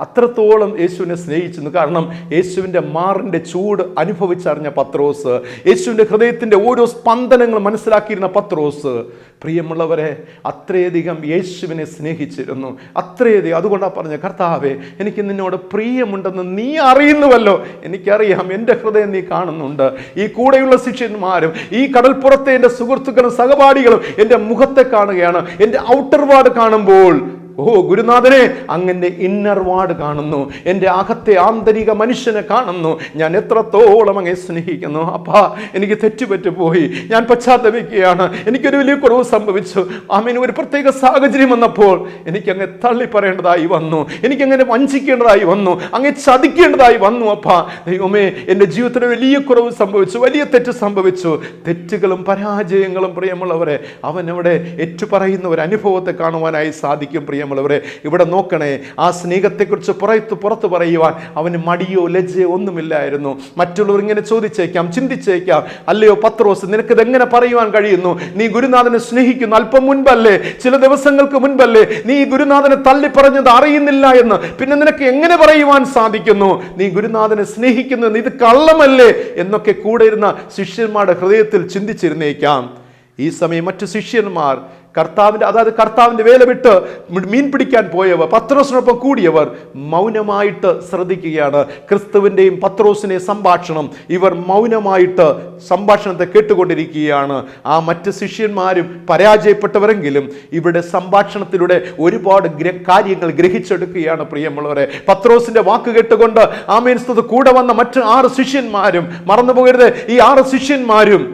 അത്രത്തോളം യേശുവിനെ സ്നേഹിച്ചിരുന്നു. കാരണം യേശുവിൻ്റെ മാറിൻ്റെ ചൂട് അനുഭവിച്ചറിഞ്ഞ പത്രോസ്, യേശുവിൻ്റെ ഹൃദയത്തിൻ്റെ ഓരോ സ്പന്ദനങ്ങൾ മനസ്സിലാക്കിയിരുന്ന പത്രോസ്, പ്രിയമുള്ളവരെ, അത്രയധികം യേശുവിനെ സ്നേഹിച്ചിരുന്നു. അത്രയധികം. അതുകൊണ്ടാണ് പറഞ്ഞ, കർത്താവേ, എനിക്ക് നിന്നോട് പ്രിയമുണ്ടെന്ന് നീ അറിയുന്നുവല്ലോ. എനിക്കറിയാം, എൻ്റെ ഹൃദയം നീ കാണുന്നുണ്ട്. ഈ കൂടെയുള്ള ശിഷ്യന്മാരും ഈ കടൽപ്പുറത്തെ എൻ്റെ സുഹൃത്തുക്കളും സഹപാഠികളും എൻ്റെ മുഖത്തെ കാണുകയാണ്. എൻ്റെ ഔട്ടർ വാർഡ് കാണുമ്പോൾ, ഓ ഗുരുനാഥനെ, അങ്ങൻ്റെ ഇന്നർ വാർഡ് കാണുന്നു, എൻ്റെ അകത്തെ ആന്തരിക മനുഷ്യനെ കാണുന്നു. ഞാൻ എത്രത്തോളം അങ്ങേ സ്നേഹിക്കുന്നു. അപ്പാ, എനിക്ക് തെറ്റുപറ്റു പോയി, ഞാൻ പശ്ചാത്തപിക്കുകയാണ്, എനിക്കൊരു വലിയ കുറവ് സംഭവിച്ചു. ആമേൻ. ഒരു പ്രത്യേക സാഹചര്യം വന്നപ്പോൾ എനിക്കങ്ങ് തള്ളി പറയേണ്ടതായി വന്നു, എനിക്കങ്ങനെ വഞ്ചിക്കേണ്ടതായി വന്നു, അങ്ങ് ചതിക്കേണ്ടതായി വന്നു. അപ്പാ ദൈവമേ, എൻ്റെ ജീവിതത്തിൽ വലിയ കുറവ് സംഭവിച്ചു, വലിയ തെറ്റ് സംഭവിച്ചു. തെറ്റുകളും പരാജയങ്ങളും പ്രിയമുള്ളവരെ അവനവിടെ ഏറ്റുപറയുന്ന ഒരു അനുഭവത്തെ കാണുവാനായി സാധിക്കും. പ്രിയമുള്ളവരെ, ഇവിടെ നോക്കണേ, ആ സ്നേഹത്തെക്കുറിച്ച് പുറത്ത് പറയുവാൻ അവന് മടിയോ ലജ്ജയോ ഒന്നുമില്ലായിരുന്നു. മറ്റുള്ളവർ ഇങ്ങനെ ചോദിച്ചേക്കാം, ചിന്തിച്ചേക്കാം, അല്ലയോ പത്രോസ്, നിനക്കിത് എങ്ങനെ പറയുവാൻ കഴിയുന്നു? നീ ഗുരുനാഥനെ സ്നേഹിക്കുന്നു, അല്പം മുൻപല്ലേ, ചില ദിവസങ്ങൾക്ക് മുൻപല്ലേ നീ ഗുരുനാഥനെ തള്ളി പറഞ്ഞത് അറിയുന്നില്ല എന്ന്, പിന്നെ നിനക്ക് എങ്ങനെ പറയുവാൻ സാധിക്കുന്നു? നീ ഗുരുനാഥനെ സ്നേഹിക്കുന്നു, ഇത് കള്ളമല്ലേ എന്നൊക്കെ കൂടെ ഇരുന്ന ശിഷ്യന്മാരുടെ ഹൃദയത്തിൽ ചിന്തിച്ചിരുന്നേക്കാം. ഈ സമയം മറ്റു ശിഷ്യന്മാർ കർത്താവിന്റെ വേല വിട്ട് മീൻ പിടിക്കാൻ പോയവർ, പത്രോസിനൊപ്പം കൂടിയവർ മൗനമായിട്ട് ശ്രദ്ധിക്കുകയാണ്. ക്രിസ്തുവിൻ്റെയും പത്രോസിനെയും സംഭാഷണം ഇവർ മൗനമായിട്ട് സംഭാഷണത്തെ കേട്ടുകൊണ്ടിരിക്കുകയാണ്. ആ മറ്റ് ശിഷ്യന്മാരും പരാജയപ്പെട്ടവരെങ്കിലും ഇവിടെ സംഭാഷണത്തിലൂടെ ഒരുപാട് കാര്യങ്ങൾ ഗ്രഹിച്ചെടുക്കുകയാണ്. പ്രിയമുള്ളവരെ, പത്രോസിന്റെ വാക്ക് കേട്ടുകൊണ്ട് ആമേൻ സ്തുതി കൂടെ വന്ന മറ്റ് 6 ശിഷ്യന്മാരും, മറന്നുപോകരുത്, ഈ 6 ശിഷ്യന്മാരും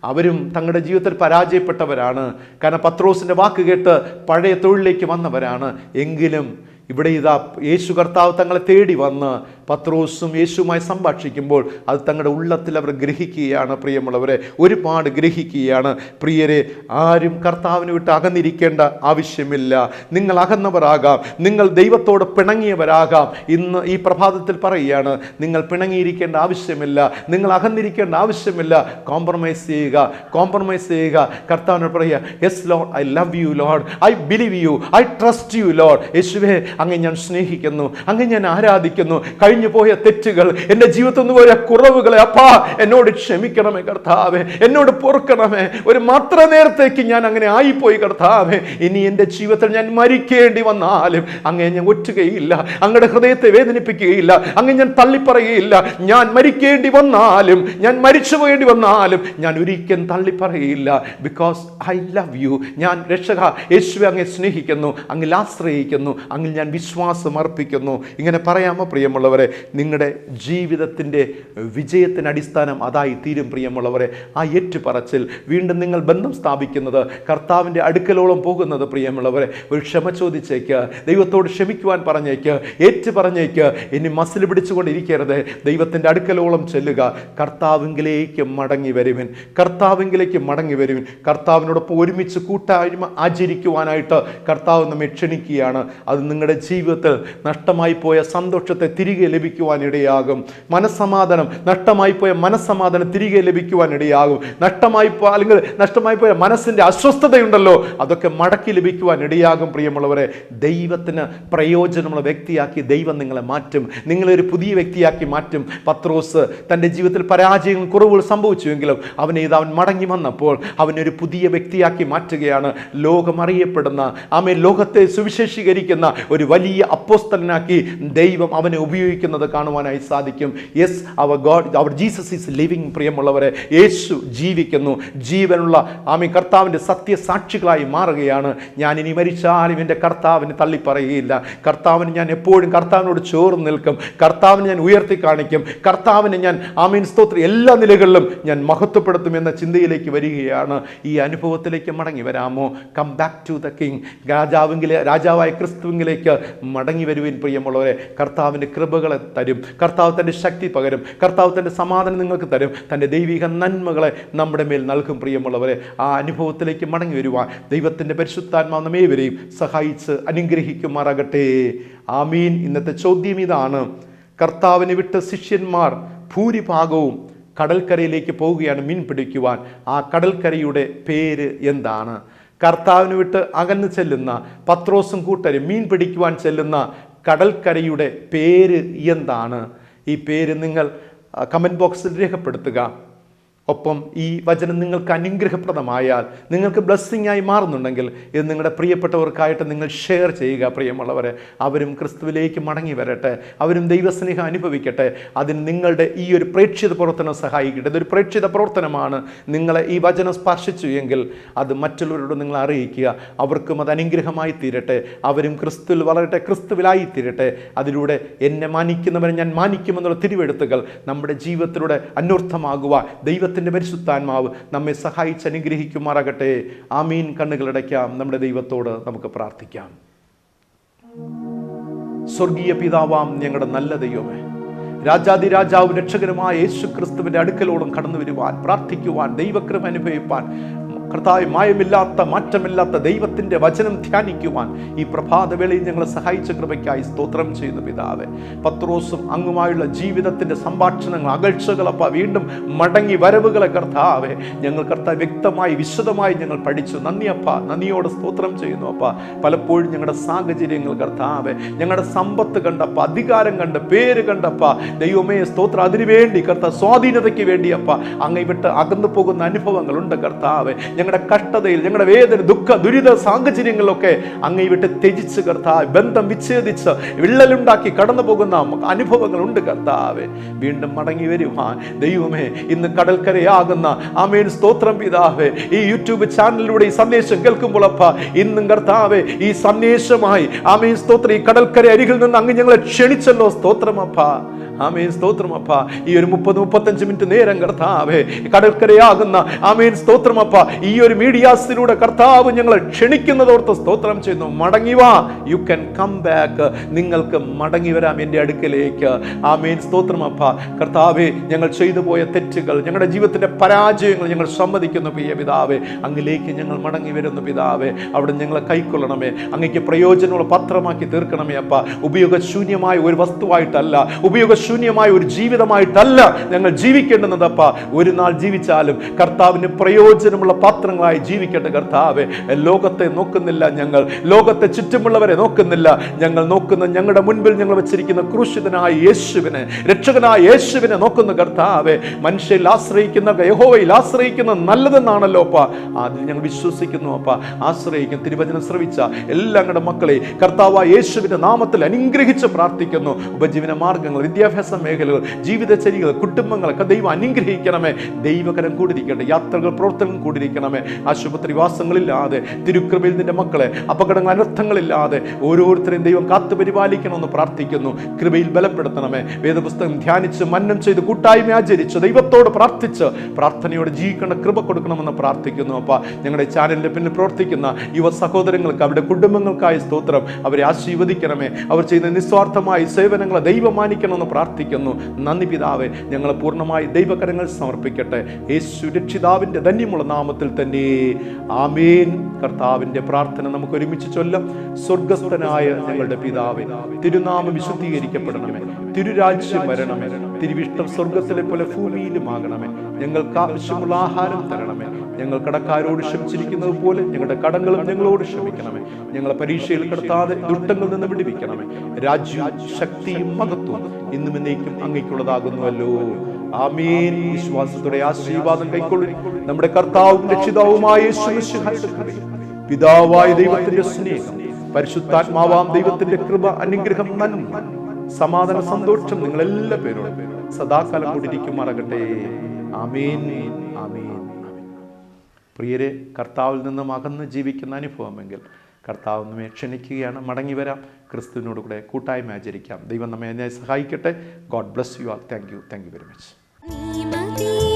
അവരും തങ്ങളുടെ ജീവിതത്തിൽ പരാജയപ്പെട്ടവരാണ്. കാരണം പത്രോസിന്റെ വാക്ക് കേട്ട് പഴയ തൊഴിലിലേക്ക് വന്നവരാണ്. എങ്കിലും ഇവിടെ ഇതാ യേശു കർത്താവ് തങ്ങളെ തേടി വന്ന് പത്രോസും യേശുവുമായി സംഭാഷിക്കുമ്പോൾ അത് തങ്ങളുടെ ഉള്ളത്തിൽ അവർ ഗ്രഹിക്കുകയാണ്. പ്രിയമുള്ളവരെ, ഒരുപാട് ഗ്രഹിക്കുകയാണ്. പ്രിയരെ, ആരും കർത്താവിനെ വിട്ട് അകന്നിരിക്കേണ്ട ആവശ്യമില്ല. നിങ്ങൾ അകന്നവരാകാം, നിങ്ങൾ ദൈവത്തോട് പിണങ്ങിയവരാകാം. ഇന്ന് ഈ പ്രഭാതത്തിൽ പറയുകയാണ്, നിങ്ങൾ പിണങ്ങിയിരിക്കേണ്ട ആവശ്യമില്ല, നിങ്ങൾ അകന്നിരിക്കേണ്ട ആവശ്യമില്ല. കോംപ്രമൈസ് ചെയ്യുക. കർത്താവിനോട് പറയുക, yes Lord, I love U Lord, I believe you, I trust you Lord. യേശുവേ, അങ്ങ് ഞാൻ സ്നേഹിക്കുന്നു, അങ്ങ് ഞാൻ ആരാധിക്കുന്നു. കഴിഞ്ഞു പോയ തെറ്റുകൾ, എൻ്റെ ജീവിതത്തിൽ നിന്ന് പോയ കുറവുകളെ അപ്പാ എന്നോട് ക്ഷമിക്കണമേ കർത്താവേ, എന്നോട് പൊറുക്കണമേ. ഒരു മാത്ര നേരത്തേക്ക് ഞാൻ അങ്ങനെ ആയിപ്പോയി കർത്താവേ. ഇനി എൻ്റെ ജീവിതത്തിൽ ഞാൻ മരിക്കേണ്ടി വന്നാലും അങ്ങേ ഞാൻ ഒറ്റുകയില്ല, അങ്ങയുടെ ഹൃദയത്തെ വേദനിപ്പിക്കുകയില്ല, അങ്ങ് ഞാൻ തള്ളിപ്പറയുകയില്ല. ഞാൻ മരിക്കേണ്ടി വന്നാലും, ഞാൻ മരിച്ചു പോയേണ്ടി വന്നാലും ഞാൻ ഒരിക്കലും തള്ളിപ്പറയുകയില്ല. Because I love you. ഞാൻ രക്ഷക യേശുവെ അങ്ങേ സ്നേഹിക്കുന്നു, അങ്ങിൽ ആശ്രയിക്കുന്നു, അങ്ങിൽ ഞാൻ വിശ്വാസം അർപ്പിക്കുന്നു. ഇങ്ങനെ പറയാമോ പ്രിയമുള്ളവരെ? നിങ്ങളുടെ ജീവിതത്തിൻ്റെ വിജയത്തിന് അടിസ്ഥാനം അതായി തീരും പ്രിയമുള്ളവരെ. ആ ഏറ്റുപറച്ചിൽ, വീണ്ടും നിങ്ങൾ ബന്ധം സ്ഥാപിക്കുന്നത്, കർത്താവിൻ്റെ അടുക്കലോളം പോകുന്നത് പ്രിയമുള്ളവരെ. ഒരു ക്ഷമ ചോദിച്ചേക്ക്, ദൈവത്തോട് ക്ഷമിക്കുവാൻ പറഞ്ഞേക്ക്, ഏറ്റു പറഞ്ഞേക്ക്. ഇനി മസിൽ പിടിച്ചുകൊണ്ടിരിക്കരുത്. ദൈവത്തിൻ്റെ അടുക്കലോളം ചെല്ലുക. കർത്താവിങ്കിലേക്ക് മടങ്ങി വരുവിൻ, കർത്താവിനോടൊപ്പം ഒരുമിച്ച് കൂട്ടായ്മ ആചരിക്കുവാനായിട്ട് കർത്താവ് നമ്മെ ക്ഷണിക്കുകയാണ്. അത് നിങ്ങളുടെ ജീവിതത്തിൽ നഷ്ടമായി പോയ സന്തോഷത്തെ തിരികെ ലഭിക്കുവാൻ ഇടയാകും. മനസ്സമാധാനം, നഷ്ടമായി പോയ മനസ്സമാധാനം തിരികെ ലഭിക്കുവാൻ ഇടയാകും. നഷ്ടമായി പോയ മനസ്സിൻ്റെ അസ്വസ്ഥതയുണ്ടല്ലോ, അതൊക്കെ മടക്കി ലഭിക്കുവാൻ ഇടയാകും. പ്രിയമുള്ളവരെ, ദൈവത്തിന് പ്രയോജനമുള്ള വ്യക്തിയാക്കി ദൈവം നിങ്ങളെ മാറ്റും. നിങ്ങളൊരു പുതിയ വ്യക്തിയാക്കി മാറ്റും. പത്രോസ് തൻ്റെ ജീവിതത്തിൽ പരാജയങ്ങളും കുറവുകൾ സംഭവിച്ചുവെങ്കിലും അവൻ മടങ്ങി വന്നപ്പോൾ അവനൊരു പുതിയ വ്യക്തിയാക്കി മാറ്റുകയാണ്. ലോകമറിയപ്പെടുന്ന ലോകത്തെ സുവിശേഷീകരിക്കുന്ന ഒരു വലിയ അപ്പോസ്തലനാക്കി ദൈവം അവനെ ഉപയോഗിക്കുന്നത് കാണുവാനായി സാധിക്കും. Yes, our Jesus is living. പ്രിയമുള്ളവരെ, യേശു ജീവിക്കുന്നു. ജീവനുള്ള കർത്താവിൻ്റെ സത്യസാക്ഷികളായി മാറുകയാണ്. ഞാൻ ഇനി മരിച്ചാലും എൻ്റെ കർത്താവിനെ തള്ളിപ്പറയുകയില്ല. കർത്താവിന് ഞാൻ എപ്പോഴും കർത്താവിനോട് ചേർന്ന് നിൽക്കും. കർത്താവിനെ ഞാൻ ഉയർത്തി കാണിക്കും. കർത്താവിനെ ഞാൻ സ്തോത്രം എല്ലാ നിലകളിലും ഞാൻ മഹത്വപ്പെടുത്തും എന്ന ചിന്തയിലേക്ക് വരികയാണ്. ഈ അനുഭവത്തിലേക്ക് മടങ്ങി വരാമോ? Come back to the king. രാജാവായ ക്രിസ്തുവിലേക്ക് മടങ്ങി വരുവിൻ. പ്രിയമുള്ളവരെ, കർത്താവിൻ്റെ കൃപകളെ തരും. കർത്താവ് തൻ്റെ ശക്തി പകരും. കർത്താവ് തൻ്റെ സമാധാനം നിങ്ങൾക്ക് തരും. തൻ്റെ ദൈവിക നന്മകളെ നമ്മുടെ മേൽ നൽകും. പ്രിയമുള്ളവരെ, ആ അനുഭവത്തിലേക്ക് മടങ്ങി വരുവാൻ ദൈവത്തിൻ്റെ പരിശുദ്ധാത്മാവ് നമ്മേവരെയും സഹായിച്ച് അനുഗ്രഹിക്കുമാറാകട്ടെ. ആമീൻ. ഇന്നത്തെ ചോദ്യം ഇതാണ്: കർത്താവിനെ വിട്ട് ശിഷ്യന്മാർ ഭൂരിഭാഗവും കടൽക്കരയിലേക്ക് പോവുകയാണ് മീൻ പിടിക്കുവാൻ. ആ കടൽക്കരയുടെ പേര് എന്താണ്? കർത്താവിന് വിട്ട് അകന്നു ചെല്ലുന്ന പത്രോസും കൂട്ടരും മീൻ പിടിക്കുവാൻ ചെല്ലുന്ന കടൽക്കരയുടെ പേര് എന്താണ്? ഈ പേര് നിങ്ങൾ കമൻറ്റ് ബോക്സിൽ രേഖപ്പെടുത്തുക. ഒപ്പം ഈ വചനം നിങ്ങൾക്ക് അനുഗ്രഹപ്രദമായാൽ, നിങ്ങൾക്ക് ബ്ലെസ്സിങ് ആയി മാറുന്നുണ്ടെങ്കിൽ ഇത് നിങ്ങളുടെ പ്രിയപ്പെട്ടവർക്കായിട്ട് നിങ്ങൾ ഷെയർ ചെയ്യുക. പ്രിയമുള്ളവരെ, അവരും ക്രിസ്തുവിലേക്ക് മടങ്ങി വരട്ടെ, അവരും ദൈവസ്നേഹം അനുഭവിക്കട്ടെ. അതിന് നിങ്ങളുടെ ഈ ഒരു പ്രേക്ഷിത പ്രവർത്തനം സഹായിക്കട്ടെ. ഇതൊരു പ്രേക്ഷിത പ്രവർത്തനമാണ്. നിങ്ങളെ ഈ വചനം സ്പർശിച്ചു എങ്കിൽ അത് മറ്റുള്ളവരോട് നിങ്ങൾ അറിയിക്കുക. അവർക്കും അത് അനുഗ്രഹമായി തീരട്ടെ. അവരും ക്രിസ്തുവിൽ വളരട്ടെ, ക്രിസ്തുവിലായി തീരട്ടെ. അതിലൂടെ എന്നെ മാനിക്കുന്നവരെ ഞാൻ മാനിക്കുമെന്നുള്ള തിരുവെഴുത്തുകൾ നമ്മുടെ ജീവിതത്തിലൂടെ അന്വർത്ഥമാകുവാൻ ദൈവത്തിൻ്റെ പരിശുദ്ധാത്മാവ് നമ്മെ സഹായിച്ച് അനുഗ്രഹിക്കുമാറാകട്ടെ. ആമീൻ. കണ്ണുകളടയ്ക്കാം. നമ്മുടെ ദൈവത്തോട് നമുക്ക് പ്രാർത്ഥിക്കാം. സ്വർഗീയ പിതാവാം ഞങ്ങളുടെ നല്ല ദൈവമേ, രാജാതിരാജാവ് രക്ഷകനുമായ യേശു ക്രിസ്തുവിൻ്റെ അടുക്കലോടും കടന്നു വരുവാൻ, പ്രാർത്ഥിക്കുവാൻ, ദൈവകൃപ അനുഭവിപ്പാൻ, കർത്താവ് മായമില്ലാത്ത മാറ്റമില്ലാത്ത ദൈവത്തിൻ്റെ വചനം ധ്യാനിക്കുവാൻ ഈ പ്രഭാതവേളയിൽ ഞങ്ങളെ സഹായിച്ച കൃപയ്ക്കായി സ്തോത്രം ചെയ്യുന്നു പിതാവേ. പത്രോസും അങ്ങുമായുള്ള ജീവിതത്തിൻ്റെ സംഭാഷണങ്ങൾ, അകൽച്ചകളപ്പ, വീണ്ടും മടങ്ങി വരവുകളെ കർത്താവേ ഞങ്ങൾ കർത്താവ് വ്യക്തമായി വിശദമായി ഞങ്ങൾ പഠിച്ചു. നന്ദിയപ്പ, നന്ദിയോട് സ്തോത്രം ചെയ്യുന്നു അപ്പ. പലപ്പോഴും ഞങ്ങളുടെ സാഹചര്യങ്ങൾ കർത്താവേ, ഞങ്ങളുടെ സമ്പത്ത് കണ്ടപ്പ, അധികാരം കണ്ട്, പേര് കണ്ടപ്പ, ദൈവമേ സ്തോത്രം, അതിനുവേണ്ടി കർത്താവ് സ്വാധീനതയ്ക്ക് വേണ്ടിയപ്പ അങ്ങ് വിട്ട് അകന്നു പോകുന്ന അനുഭവങ്ങളുണ്ട് കർത്താവേ. ഞങ്ങളുടെ കഷ്ടതയിൽ, ഞങ്ങളുടെ വേദന, ദുഃഖ, ദുരിത സാഹചര്യങ്ങളിലൊക്കെ അങ്ങേ വിട്ട് ത്യജിച്ച് കർത്താവ്, ബന്ധം വിച്ഛേദിച്ച് വിള്ളലുണ്ടാക്കി കടന്നു പോകുന്ന അനുഭവങ്ങളുണ്ട് കർത്താവെ. വീണ്ടും മടങ്ങി വരുവാൻ ദൈവമേ, ഇന്ന് കടൽക്കരയാകുന്ന ആമേൻ സ്തോത്രം പിതാവേ, ഈ യൂട്യൂബ് ചാനലിലൂടെ ഈ സന്ദേശം കേൾക്കുമ്പോൾ അപ്പ, ഇന്നും കർത്താവെ ഈ സന്ദേശമായി ആമേൻ സ്തോത്രം, ഈ കടൽക്കര അരികിൽ നിന്ന് അങ്ങ് ഞങ്ങളെ ക്ഷണിച്ചല്ലോ. സ്തോത്രം അപ്പ, ആമേൻ സ്തോത്രം അപ്പ. ഈ ഒരു 30-35 മിനിറ്റ് നേരം കർത്താവേ കടൽക്കരയാകുന്ന ആമേൻ സ്തോത്രം അപ്പ, ഈ ഒരു മീഡിയാസിലൂടെ കർത്താവ് ഞങ്ങളെ ക്ഷണിക്കുന്നതോർത്ത് സ്തോത്രം ചെയ്യുന്നു. മടങ്ങിവാ, യു ക്യാൻ കം ബാക്ക്. നിങ്ങൾക്ക് മടങ്ങി വരാം എൻ്റെ അടുക്കലേക്ക്. ആമേൻ സ്തോത്രം അപ്പ. കർത്താവേ, ഞങ്ങൾ ചെയ്തു പോയ തെറ്റുകൾ, ഞങ്ങളുടെ ജീവിതത്തിന്റെ പരാജയങ്ങൾ ഞങ്ങൾ സമ്മതിക്കുന്നു പ്രിയ പിതാവേ. അങ്ങിലേക്ക് ഞങ്ങൾ മടങ്ങി വരുന്നു പിതാവേ. അവിടെ ഞങ്ങളെ കൈക്കൊള്ളണമേ, അങ്ങേക്ക് പ്രയോജനമുള്ള പത്രമാക്കി തീർക്കണമേ അപ്പ. ഉപയോഗശൂന്യമായ ഒരു വസ്തുവായിട്ടല്ല, ഉപയോഗശൂന്യമായ ഒരു ജീവിതമായിട്ടല്ല ഞങ്ങൾ ജീവിക്കേണ്ടുന്നതപ്പ. ഒരു നാൾ ജീവിച്ചാലും കർത്താവിന് പ്രയോജനമുള്ള പാത്രങ്ങളായി ജീവിക്കട്ടെ കർത്താവെ. ലോകത്തെ നോക്കുന്നില്ല ഞങ്ങൾ, ലോകത്തെ ചുറ്റുമുള്ളവരെ നോക്കുന്നില്ല. ഞങ്ങൾ നോക്കുന്ന ഞങ്ങളുടെ മുൻപിൽ ഞങ്ങൾ വെച്ചിരിക്കുന്ന ക്രൂശിതനായ യേശുവിനെ, രക്ഷകനായ യേശുവിനെ നോക്കുന്ന കർത്താവെ. മനുഷ്യരിൽ ആശ്രയിക്കുന്ന, യഹോവയിൽ ആശ്രയിക്കുന്ന നല്ലതെന്നാണല്ലോ അപ്പ. അതിൽ ഞങ്ങൾ വിശ്വസിക്കുന്നു അപ്പ, ആശ്രയിക്കും. തിരുവചനം ശ്രവിച്ച എല്ലാ ഞങ്ങളുടെ മക്കളെ കർത്താവായ യേശുവിന്റെ നാമത്തിൽ അനുഗ്രഹിച്ച് പ്രാർത്ഥിക്കുന്നു. ഉപജീവന മാർഗങ്ങൾ, വിദ്യാഭ്യാസ മേഖലകൾ, ജീവിതചര്യകൾ, കുടുംബങ്ങളൊക്കെ ദൈവം അനുഗ്രഹിക്കണമേ. ദൈവകരം കൂടിയിരിക്കട്ടെ. യാത്രകൾ, പ്രവർത്തനങ്ങൾ കൂടിയിരിക്കണമേ. ആശുപത്രി വാസങ്ങളില്ലാതെ, തിരുക്കൃപയിൽ നിന്റെ മക്കളെ അപകടങ്ങൾ, അനർത്ഥങ്ങളില്ലാതെ ഓരോരുത്തരെയും ദൈവം കാത്തു പരിപാലിക്കണമെന്ന് പ്രാർത്ഥിക്കുന്നു. കൃപയിൽ ബലപ്പെടുത്തണമേ. വേദപുസ്തകം ധ്യാനിച്ച്, മന്നം ചെയ്ത്, കൂട്ടായ്മ ആചരിച്ച്, ദൈവത്തോട് പ്രാർത്ഥിച്ച്, പ്രാർത്ഥനയോടെ ജീവിക്കേണ്ട കൃപ കൊടുക്കണമെന്ന് പ്രാർത്ഥിക്കുന്നു അപ്പ. ഞങ്ങളുടെ ചാനലിന്റെ പിന്നിൽ പ്രവർത്തിക്കുന്ന യുവ സഹോദരങ്ങൾക്ക്, അവരുടെ കുടുംബങ്ങൾക്കായി സ്തോത്രം. അവരെ ആശീർവദിക്കണമേ. അവർ ചെയ്യുന്ന നിസ്വാർത്ഥമായ സേവനങ്ങളെ ദൈവം മാനിക്കണമെന്ന് പ്രാർത്ഥിക്കുന്നു. നന്ദി പിതാവേ. ഞങ്ങളെ പൂർണ്ണമായി ദൈവകരങ്ങൾ സമർപ്പിക്കട്ടെ. യേശു രക്ഷിതാവിന്റെ ധന്യമുള്ള നാമത്തിൽ തന്നെ. ആമേൻ. കർത്താവിൻ്റെ പ്രാർത്ഥന നമുക്ക് ഒരുമിച്ച് ചൊല്ലാം. സ്വർഗസ്ഥനായ ഞങ്ങളുടെ പിതാവേ, തിരുനാമം വിശുദ്ധീകരിക്കപ്പെടണമേ, തിരുരാജ്യം വരണമേ, തിരുവിഷ്ടം സ്വർഗത്തിലെ പോലെ ഭൂമിയിലുമാകണമേ. ഞങ്ങൾക്ക് ആവശ്യമുള്ള ആഹാരം തരണമേ. ഞങ്ങൾ കടക്കാരോട് ക്ഷമിച്ചിരിക്കുന്നത് പോലെ ഞങ്ങളുടെ കടങ്ങളും ഞങ്ങളോട് ക്ഷമിക്കണമേ. ഞങ്ങളെ പരീക്ഷയിൽ കിടത്താതെ ദുഷ്ടങ്ങളിൽ നിന്ന് വിടുവിക്കണമേ. രാജ്യവും ശക്തിയും മഹത്വവും ഇന്നും എന്നേക്കും അങ്ങേക്കുള്ളതാകുന്നുവല്ലോ. ആമേൻ. വിശ്വാസത്തോടെ ആശീർവാദം കൈക്കൊള്ളി. നമ്മുടെ കർത്താവും രക്ഷിതാവുമായ യേശുമിശിഹായുടെ കൃപയും പിതാവായ ദൈവത്തിന്റെ സ്നേഹം പരിശുദ്ധാത്മാവാം ദൈവത്തിന്റെ കൃപ, അനുഗ്രഹം, നന്മ, സമാധാന, സന്തോഷം നിങ്ങളെല്ലാ പേരോടും സദാകാലം കൂടിയിരിക്കുമാറാകട്ടെ. ആമേൻ. ആമേൻ. പ്രിയരെ, കർത്താവിൽ നിന്നും അകന്ന് ജീവിക്കുന്ന അനുഭവമെങ്കിൽ കർത്താവ് നമ്മെ ക്ഷണിക്കുകയാണ്. മടങ്ങി വരാം, ക്രിസ്തുവിനോട് കൂടെ കൂട്ടായ്മ ആചരിക്കാം. ദൈവം നമ്മെ സഹായിക്കട്ടെ. God bless you all. Thank you very much.